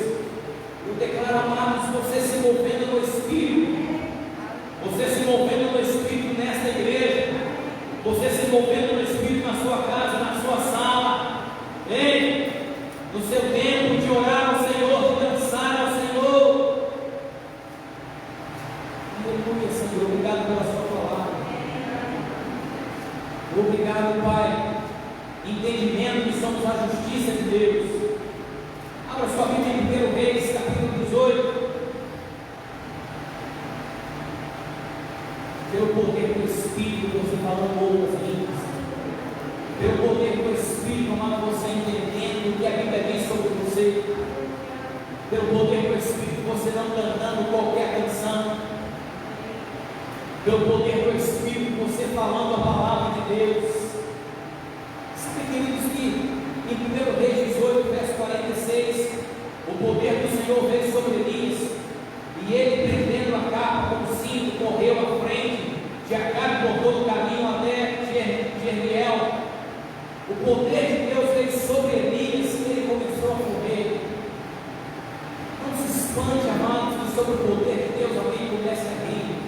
Eu declaro, amados, você se movendo no Espírito, você se movendo no Espírito nesta igreja, você se movendo no Espírito na sua casa, na sua sala, ei, no seu tempo de orar ao Senhor, de dançar ao Senhor. Aleluia, Senhor, obrigado pela sua palavra. Obrigado, Pai. Entendimento que somos a justiça de Deus. Abra sua Bíblia em 1 Reis, capítulo 18. Pelo poder do Espírito, você falando outras línguas. Pelo poder do Espírito, amado, você entendendo o que a Bíblia diz sobre você. Pelo poder do Espírito, você não cantando qualquer canção. Pelo poder do Espírito, você falando a palavra de Deus. Sabe, queridos, que em 1 Reis 18, verso 46, o poder do Senhor veio sobre Elias, e ele, prendendo a capa com o cinto, correu à frente de Acabe por todo o caminho até Jezreel. O poder de Deus veio sobre Elias e ele começou a correr. Não se espante, amados, que sobre o poder de Deus alguém comece a rir.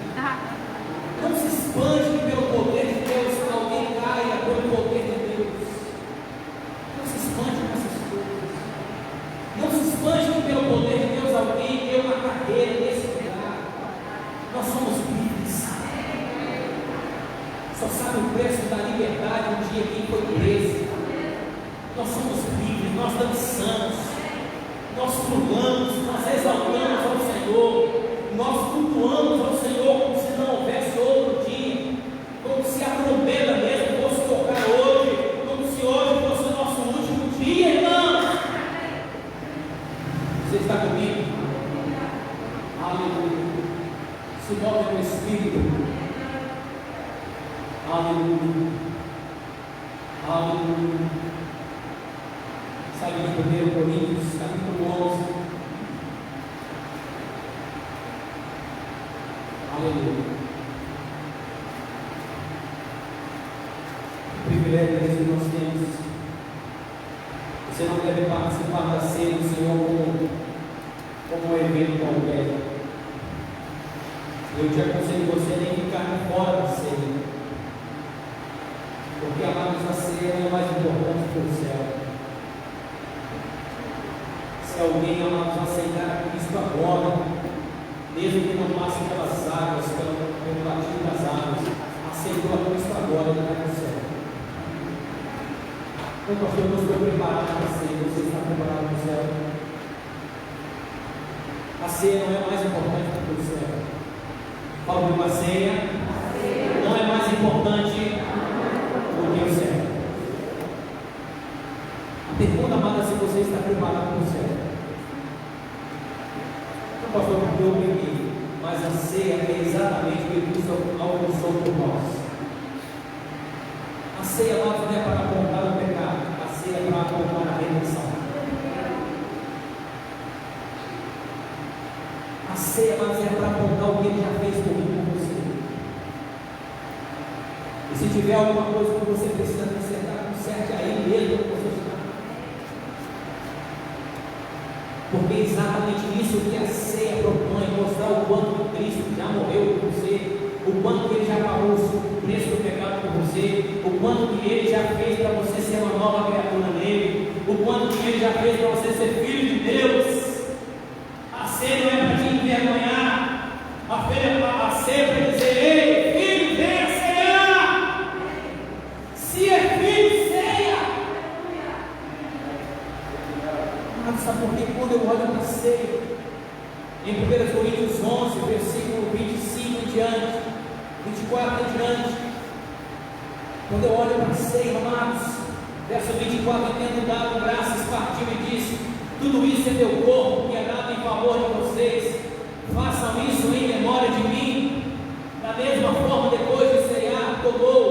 pagasse o preço da liberdade um dia quem foi preso. Nós somos livres, nós dançamos, nós pulamos, nós exaltamos ao Senhor, nós cultuamos ao Senhor como se não houvesse outro dia, como se a trombeta mesmo fosse tocar hoje, como se hoje fosse o nosso último dia, irmãos. Você está comigo? Aleluia. Se move no Espírito. Aleluia. Aleluia. Sai de 1 Coríntios, capítulo 11. Aleluia. O privilégio que nós temos. Você não deve participar da ceia do Senhor como um evento qualquer. Eu te aconselho você nem ficar fora da ceia. Porque amados, a ceia é mais importante que o céu. Se alguém, amados, aceitar Cristo agora, mesmo que não passe pelas águas, pelo batismo das águas, aceitou a Cristo agora, ele vai para o céu. Então, pastor, eu não estou preparado para a ceia. Você está preparado para o céu? A ceia não é mais importante do que o céu. Fala comigo, a ceia não é mais importante do que o céu. A pergunta, amada, se você está preparado para o céu. Não, pastor, porque eu peguei, mas a ceia é exatamente o que Cristo alcançou por nós. A ceia, amada, não é para apontar o pecado, a ceia é para apontar a redenção. A ceia, mas é para apontar o que Ele já fez por mim e por você. E se tiver alguma coisa que você precisa consertar, conserte aí mesmo que você está. Porque é exatamente isso que a ceia propõe, mostrar o quanto Cristo já morreu por você, o quanto que Ele já pagou o preço do pecado por você, o quanto que Ele já fez para você ser uma nova criatura nele, o quanto que Ele já fez para você ser filho de Deus. A ceia não é para te envergonhar, a ceia é para dizer: ei, filho, venha cear. Se é filho, ceia. Mas sabe por quê? Quando eu olho para a ceia, em 1 Coríntios 11, versículo 25 em diante, 24 em diante, quando eu olho para a ceia, amados, verso 24, tendo dado graças, partiu e disse: tudo isso é meu corpo, que é dado em favor de vocês, façam isso em memória de mim. Da mesma forma, depois de ceiar, tomou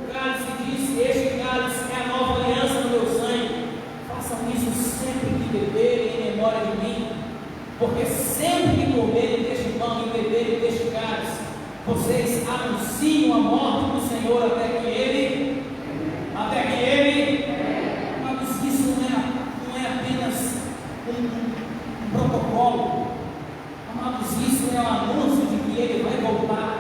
o cálice e disse: este cálice é a nova aliança no meu sangue, façam isso sempre que beberem em memória de mim, porque sempre que comerem deste pão e beberem deste cálice, vocês anunciam a morte do Senhor até que Ele, mas isso não é apenas um protocolo, amados, isso é o anúncio de que Ele vai voltar.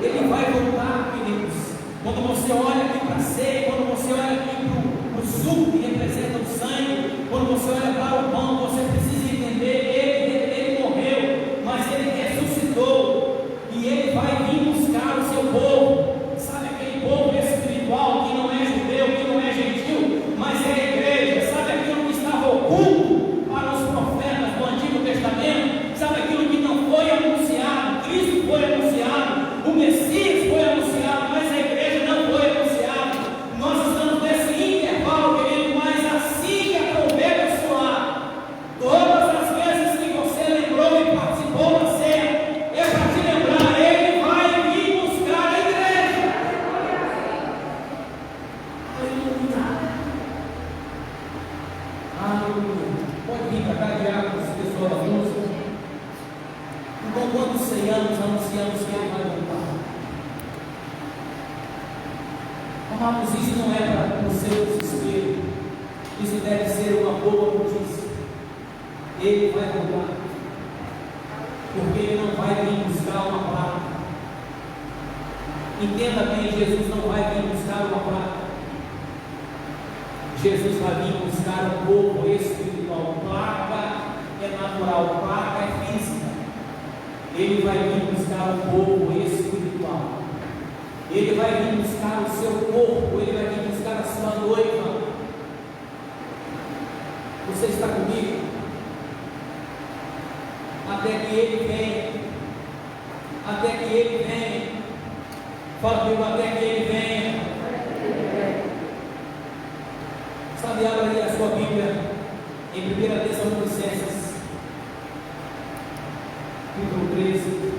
Ele vai voltar, queridos. Quando você olha aqui para a ceia, quando você olha aqui para o suco que representa o sangue, quando você olha para o pão, você precisa entender: ele morreu, mas Ele ressuscitou, e Ele vai vir buscar o seu povo. Sabe aquele povo espiritual que não é judeu, que não é gentil, mas é a igreja? Sabe aquilo que estava oculto para os profetas do Antigo Testamento? Sabe aquilo que não foi anunciado? Cristo foi anunciado, o Messias foi anunciado, mas a igreja não foi anunciada. Nós estamos nesse intervalo, querido, mas assim que a trombeta soar, todas as vezes que você lembrou e participou da ceia, é para te lembrar: Ele vai vir buscar a igreja. Aleluia. Pode vir para cá, diáconos, pessoal da música. Então, quando ceiamos, anunciamos que Ele vai voltar. Amados, isso não é para o seu desespero, isso deve ser uma boa notícia. Ele vai voltar, porque Ele não vai vir buscar uma prata. Entenda bem, Jesus não vai vir buscar uma prata. Jesus vai vir buscar um povo espiritual. Prata é natural, prata é física. Ele vai vir buscar um povo espiritual. Ele vai vir buscar o seu corpo, Ele vai vir buscar a sua noiva. Você está comigo? Até que Ele venha. Até que Ele venha. Fala comigo, até que Ele venha. Sabe, abra aí a sua Bíblia em 1 Tessalonicenses, capítulo 13.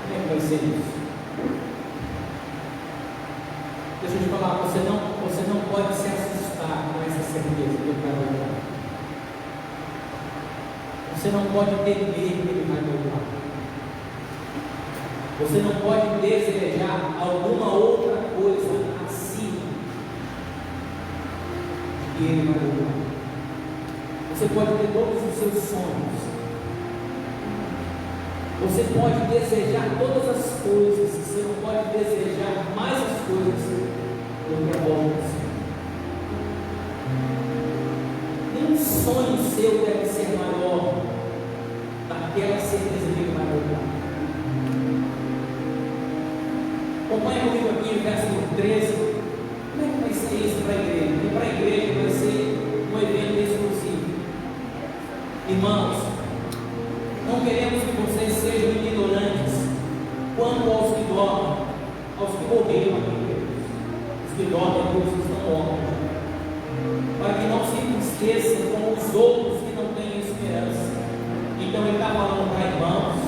Como é que vai ser isso? Deixa eu te falar, você não pode se assustar com essa certeza que Ele vai voltar. Você não pode temer que Ele vai voltar. Você não pode desejar alguma outra coisa acima de que Ele vai voltar. Você pode ter todos os seus sonhos. Você pode desejar todas as coisas. Você não pode desejar mais as coisas do que a volta do Senhor. Nenhum sonho seu deve ser maior daquela certeza que Ele vai voltar. Acompanha comigo aqui no versículo 13. Como é que vai ser isso para a igreja? Porque para a igreja vai ser um evento exclusivo. Irmãos, não queremos que vocês sejam ignorantes quanto aos que dormem, aos que morreram aqui em Deus. Os que dormem, todos que estão mortos. Para que não se entristeçam como os outros que não têm esperança. Então ele está falando para irmãos.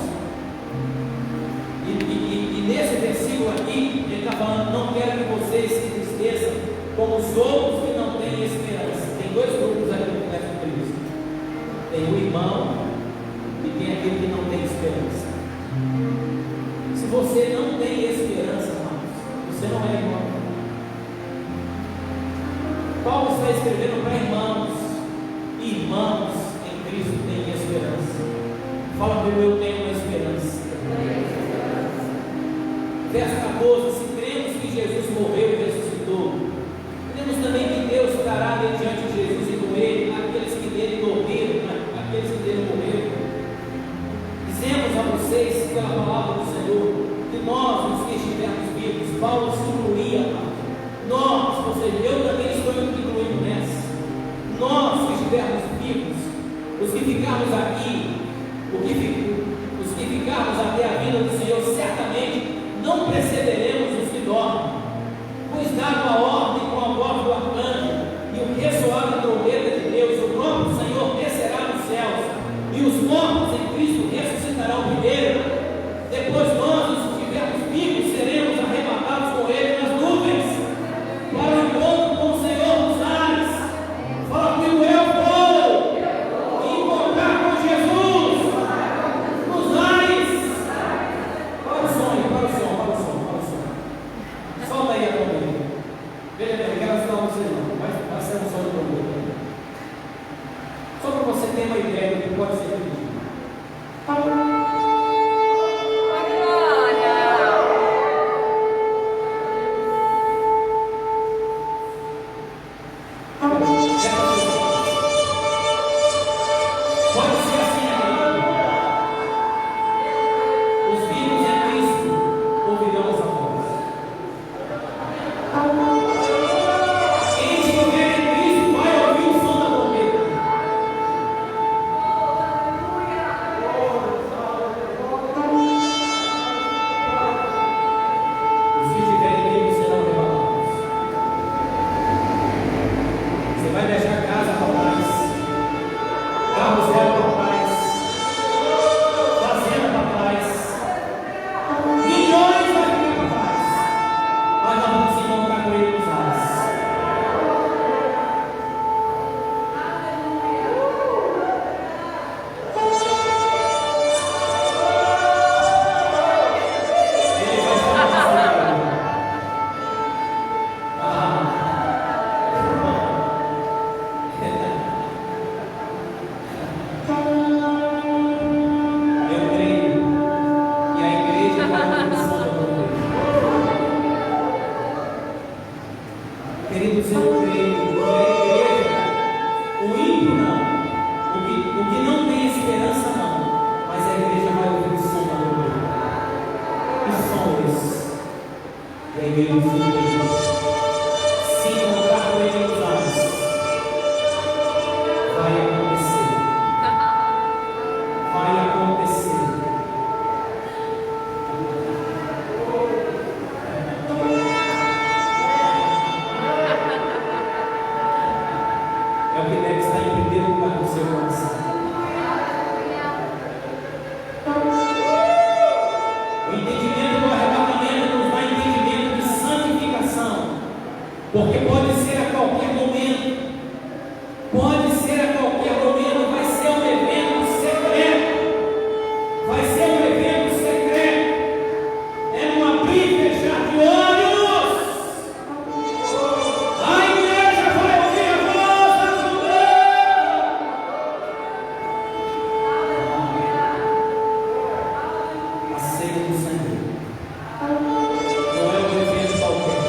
E nesse versículo aqui, ele está falando: não quero que vocês se entristeçam como os outros que não têm esperança. Tem dois grupos aqui no texto de Cristo: tem o irmão e tem aquele que não tem esperança. Se você não tem esperança, irmãos, você não é irmão. Paulo está escrevendo para irmãos em Cristo têm esperança. Fala comigo, eu tenho uma esperança. Verso 14: se cremos que Jesus morreu e ressuscitou, cremos também que Deus trará mediante Jesus e com Ele aqueles que dele dormiram, aqueles que dele morreram. Dizemos a vocês, pela palavra do Senhor, que nós, os que estivermos vivos, Paulo se incluía, nós, ou seja, eu também estou incluindo nessa, nós que estivermos vivos, os que ficarmos aqui, os que ficarmos até a vinda do Senhor, certamente não precederemos os que dormem, pois dado a ordem com a voz do arcanjo e o ressoar da trombeta de Deus, o próprio Senhor descerá nos céus, e os mortos em Cristo ressuscitarão primeiro. Depois nós, os que estivermos vivos, seremos arrebatados com Ele nas nuvens, para o encontro com o Senhor nos ares. Fala comigo, eu vou encontrar com Jesus nos ares. Para o som. Solta aí a trombeta. Veja é o que deve estar em primeiro lugar no seu coração. O entendimento do arrebatamento nos dá entendimento de santificação, porque pode ser a qualquer momento, vai ser um evento secreto, é um abrir e fechar de olhos. A igreja vai ouvir a voz da trombeta. A ceia do Senhor não é um evento qualquer.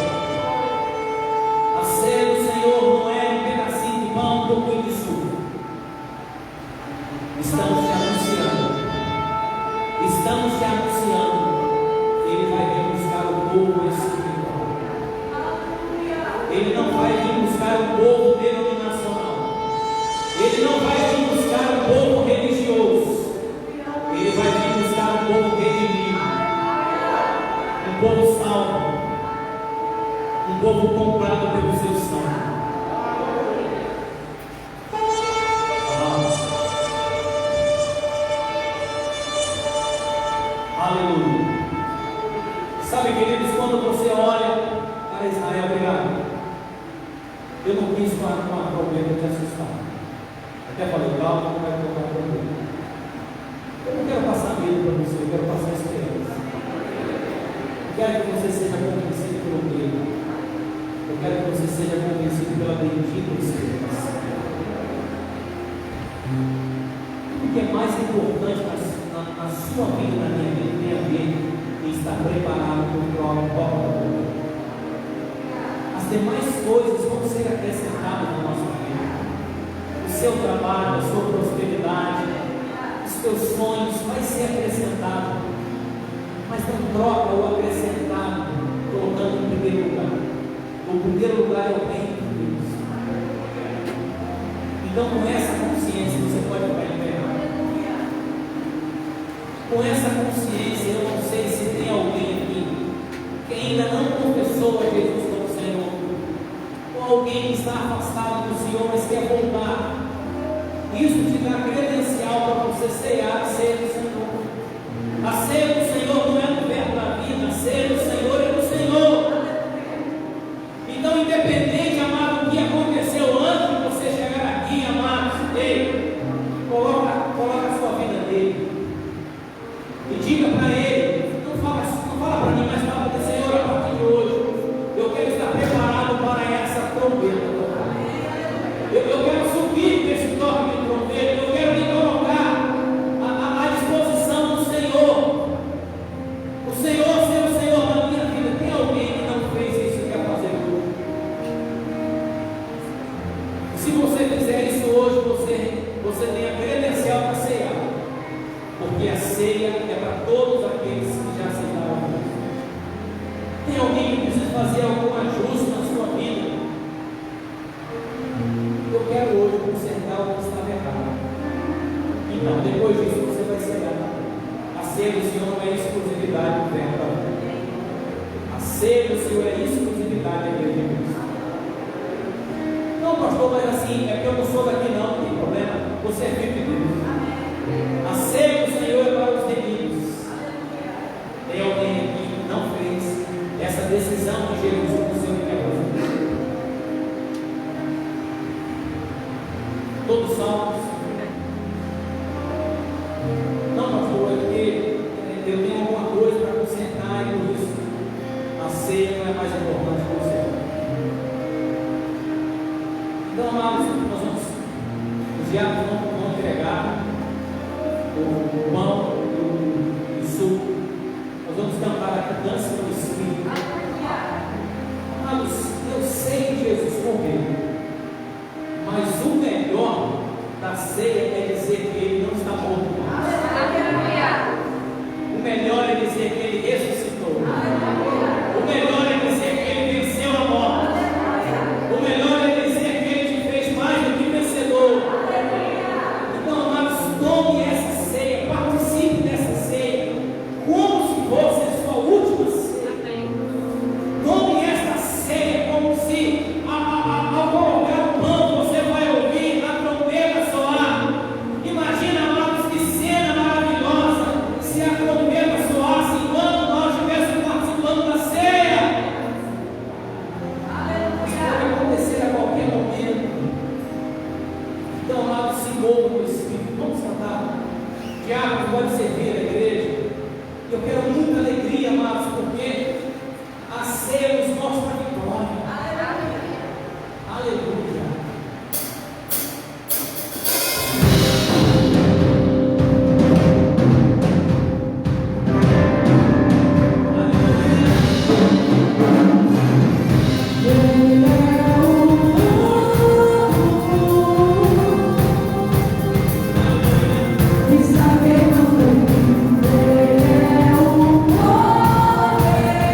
A ceia do Senhor não é um pedacinho de pão, um pouquinho de suco. Estamos te anunciando. Ele vai vir buscar o povo espiritual. Ele não vai vir buscar o povo denominacional. Ele não vai vir buscar o povo religioso. Ele vai vir buscar o povo redimido, um povo salvo, um povo comprado pelo seu sangue. Aleluia. Sabe, queridos, quando você olha para Israel, obrigado. Eu não quis com uma problema te assustar. Até falei, calma, não vai tocar problema. Eu não quero passar medo para você, eu quero passar esperança. Eu quero que você seja convencido pelo medo. Eu quero que você seja convencido pela bendita esperança. O que é mais importante na sua vida, na minha vida, tem a ver em estar preparado para o próprio. As demais coisas vão ser acrescentadas na nossa vida. O seu trabalho, a sua prosperidade, os teus sonhos vai ser acrescentado, mas não troca o acrescentado colocando em primeiro lugar. O primeiro lugar é o reino de Deus. Então, com essa consciência, você pode ficar liberado. Com essa consciência, eu não sei se tem alguém aqui que ainda não confessou a Jesus como Senhor, ou alguém que está afastado do Senhor, mas quer voltar. Isso te dá credencial para você cear a ceia do Senhor. A ceia do Senhor não é do verbo da vida, a ceia do Senhor é do Senhor. Então, independente, amado, do que aconteceu antes de você chegar aqui, amado, ei, coloca a sua vida nele. E diga para ele, não fala para mim, mas fala para o Senhor, a partir de hoje, eu quero estar preparado para essa trombeta. Eu quero subir desse toque de trombeta, eu quero me colocar à disposição do Senhor. O Senhor ser o Senhor da minha vida. Tem alguém que não fez isso e quer fazer hoje? Se você fizer isso hoje, você tem a credencial para cear. Porque a ceia é para todos aqueles que já aceitaram Deus. Tem alguém que precisa fazer algum ajuste na sua vida? Eu quero hoje consertar o que estava errado. Então, depois disso, você vai cear. A ceia do Senhor não é exclusividade do verbo. A ceia do Senhor é exclusividade da igreja de Cristo. Não, pastor, mas assim, é porque eu não sou daqui, não tem problema. Você é filho de Deus. A ceia do Senhor é para os remidos. Tem alguém aqui que não fez essa decisão de Jesus no seu coração? Todos salvos? Não, pastor, é porque eu tenho alguma coisa para consertar e por isso a ceia não é mais importante para o Senhor. Então, amados, os diabos vão entregar o pão e o suco. Nós vamos cantar aqui dança do Espírito. Amados, eu sei que Jesus morreu, mas o melhor da ceia é dizer que ele não está morto mais. O melhor é dizer que ele ressuscitou. O melhor é dizer que ele venceu a morte. O melhor é dizer que ele te fez mais do que vencedor. Então, amados, tome essa ceia, participe dessa ceia, como se fosse a sua última ceia. Tome esta ceia como se ao fogo do Espírito. Vamos cantar. Diácono, pode servir a igreja. Eu quero muita alegria, amados, porque a ceia nos mostra a vitória. Aleluia. Está queimando, é o poder.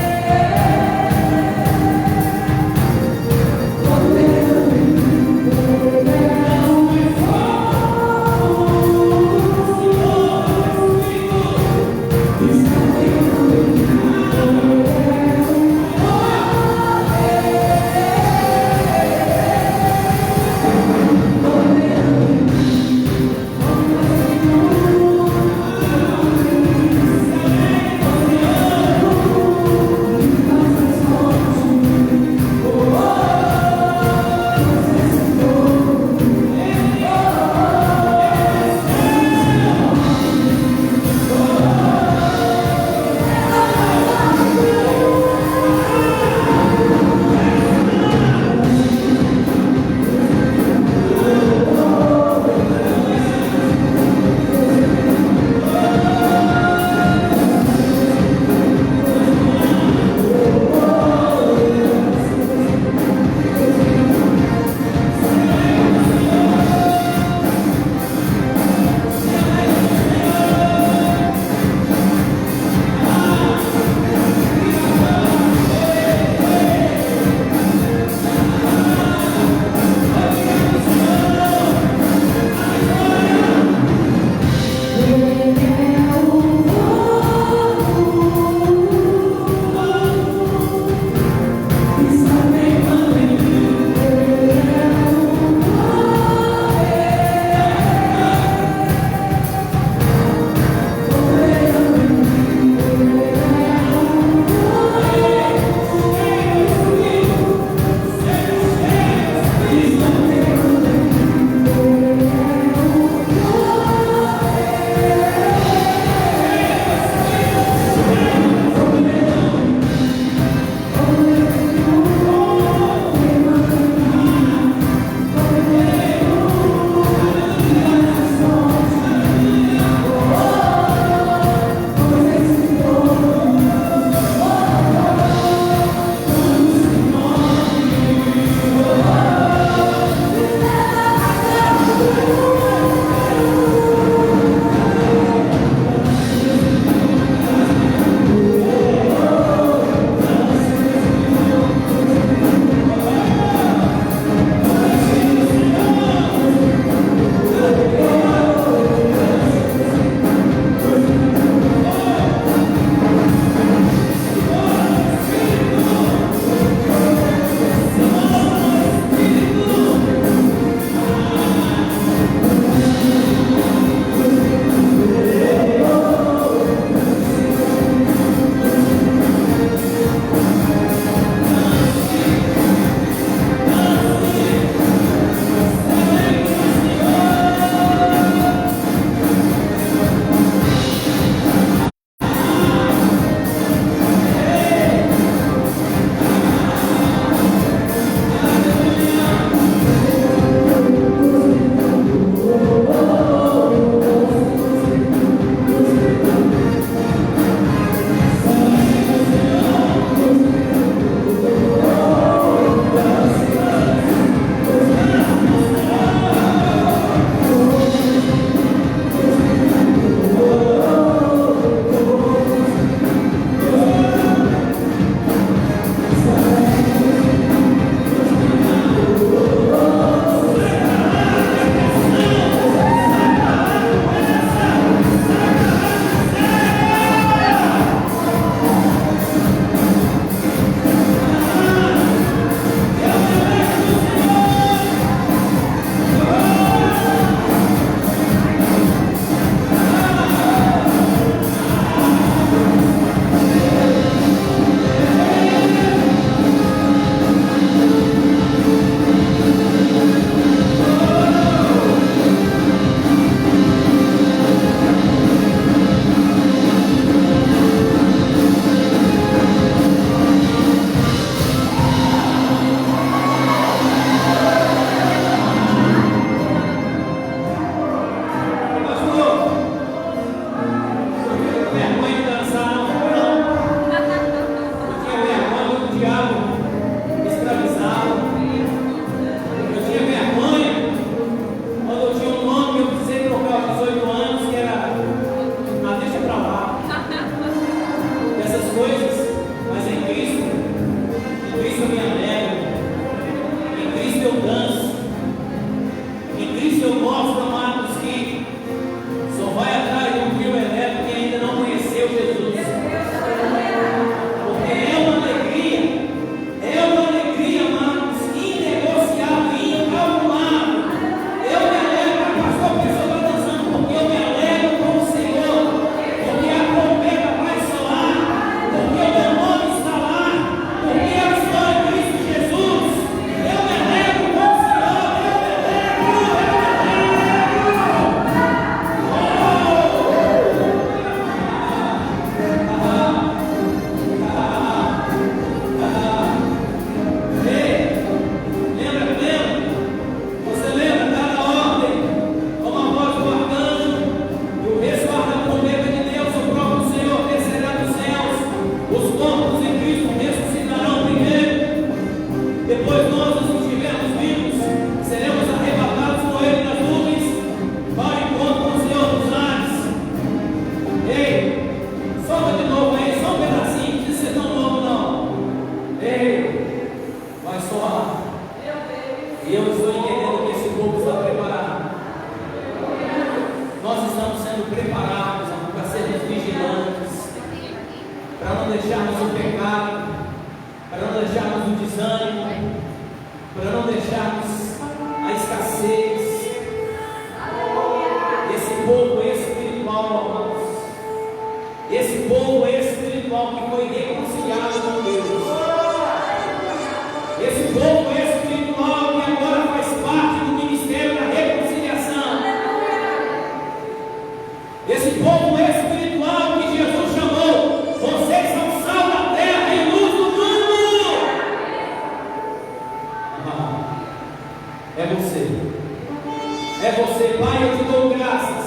É você, Pai, eu te dou graças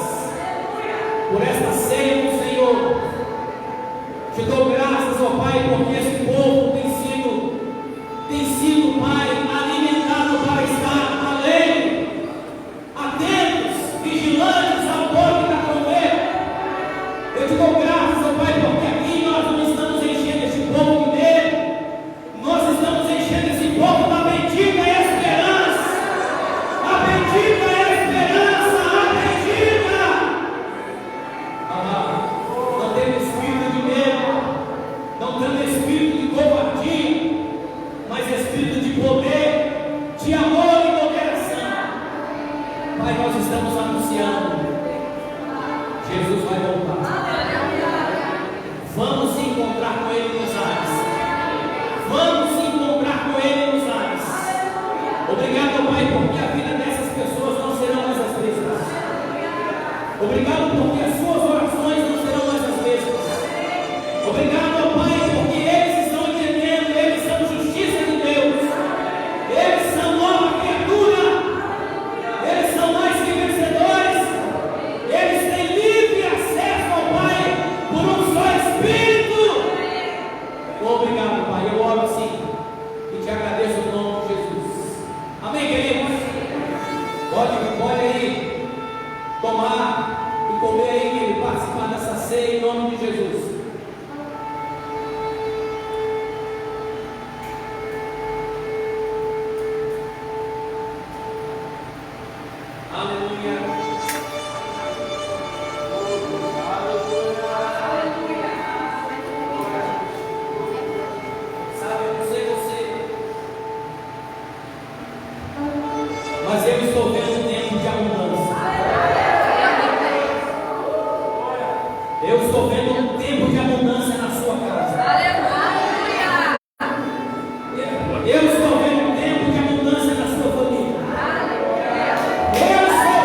por esta ceia do Senhor. Te dou graças, ó Pai, porque esse povo tem sido, Pai, alimentado para estar alegre, atentos, vigilantes ao povo que está com ele. Eu te dou graças, ó Pai, porque aqui nós não estamos enchendo este povo de medo, nós estamos enchendo esse povo da bendita esperança. A bendita esperança, a bendita. Não temos espírito de medo, não temos espírito de covardia, mas espírito de poder, de amor e moderação. Pai, nós estamos anunciando, Jesus vai voltar. Vamos se encontrar com Ele nos ares. Vamos se encontrar com Ele nos ares. Obrigado, Pai, porque a vida dessas pessoas não serão mais as mesmas. Obrigado porque as suas orações não serão mais as mesmas. Obrigado, Pai, porque eles estão entendendo, eles são justiça de Deus. Eles são nova criatura. Eles são mais que vencedores. Eles têm livre acesso ao Pai por um só Espírito. Obrigado, Pai. Eu oro assim e te agradeço no nome de Jesus. Amém, queridos? Pode aí tomar e comer aí, querido, participar dessa ceia em nome de Jesus. Aleluia. Sabe, eu não sei você, mas eu estou vendo um tempo de abundância. Eu estou vendo um tempo de abundância na sua casa. Eu estou vendo um tempo de abundância na sua família. Eu estou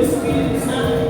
Espírito Santo.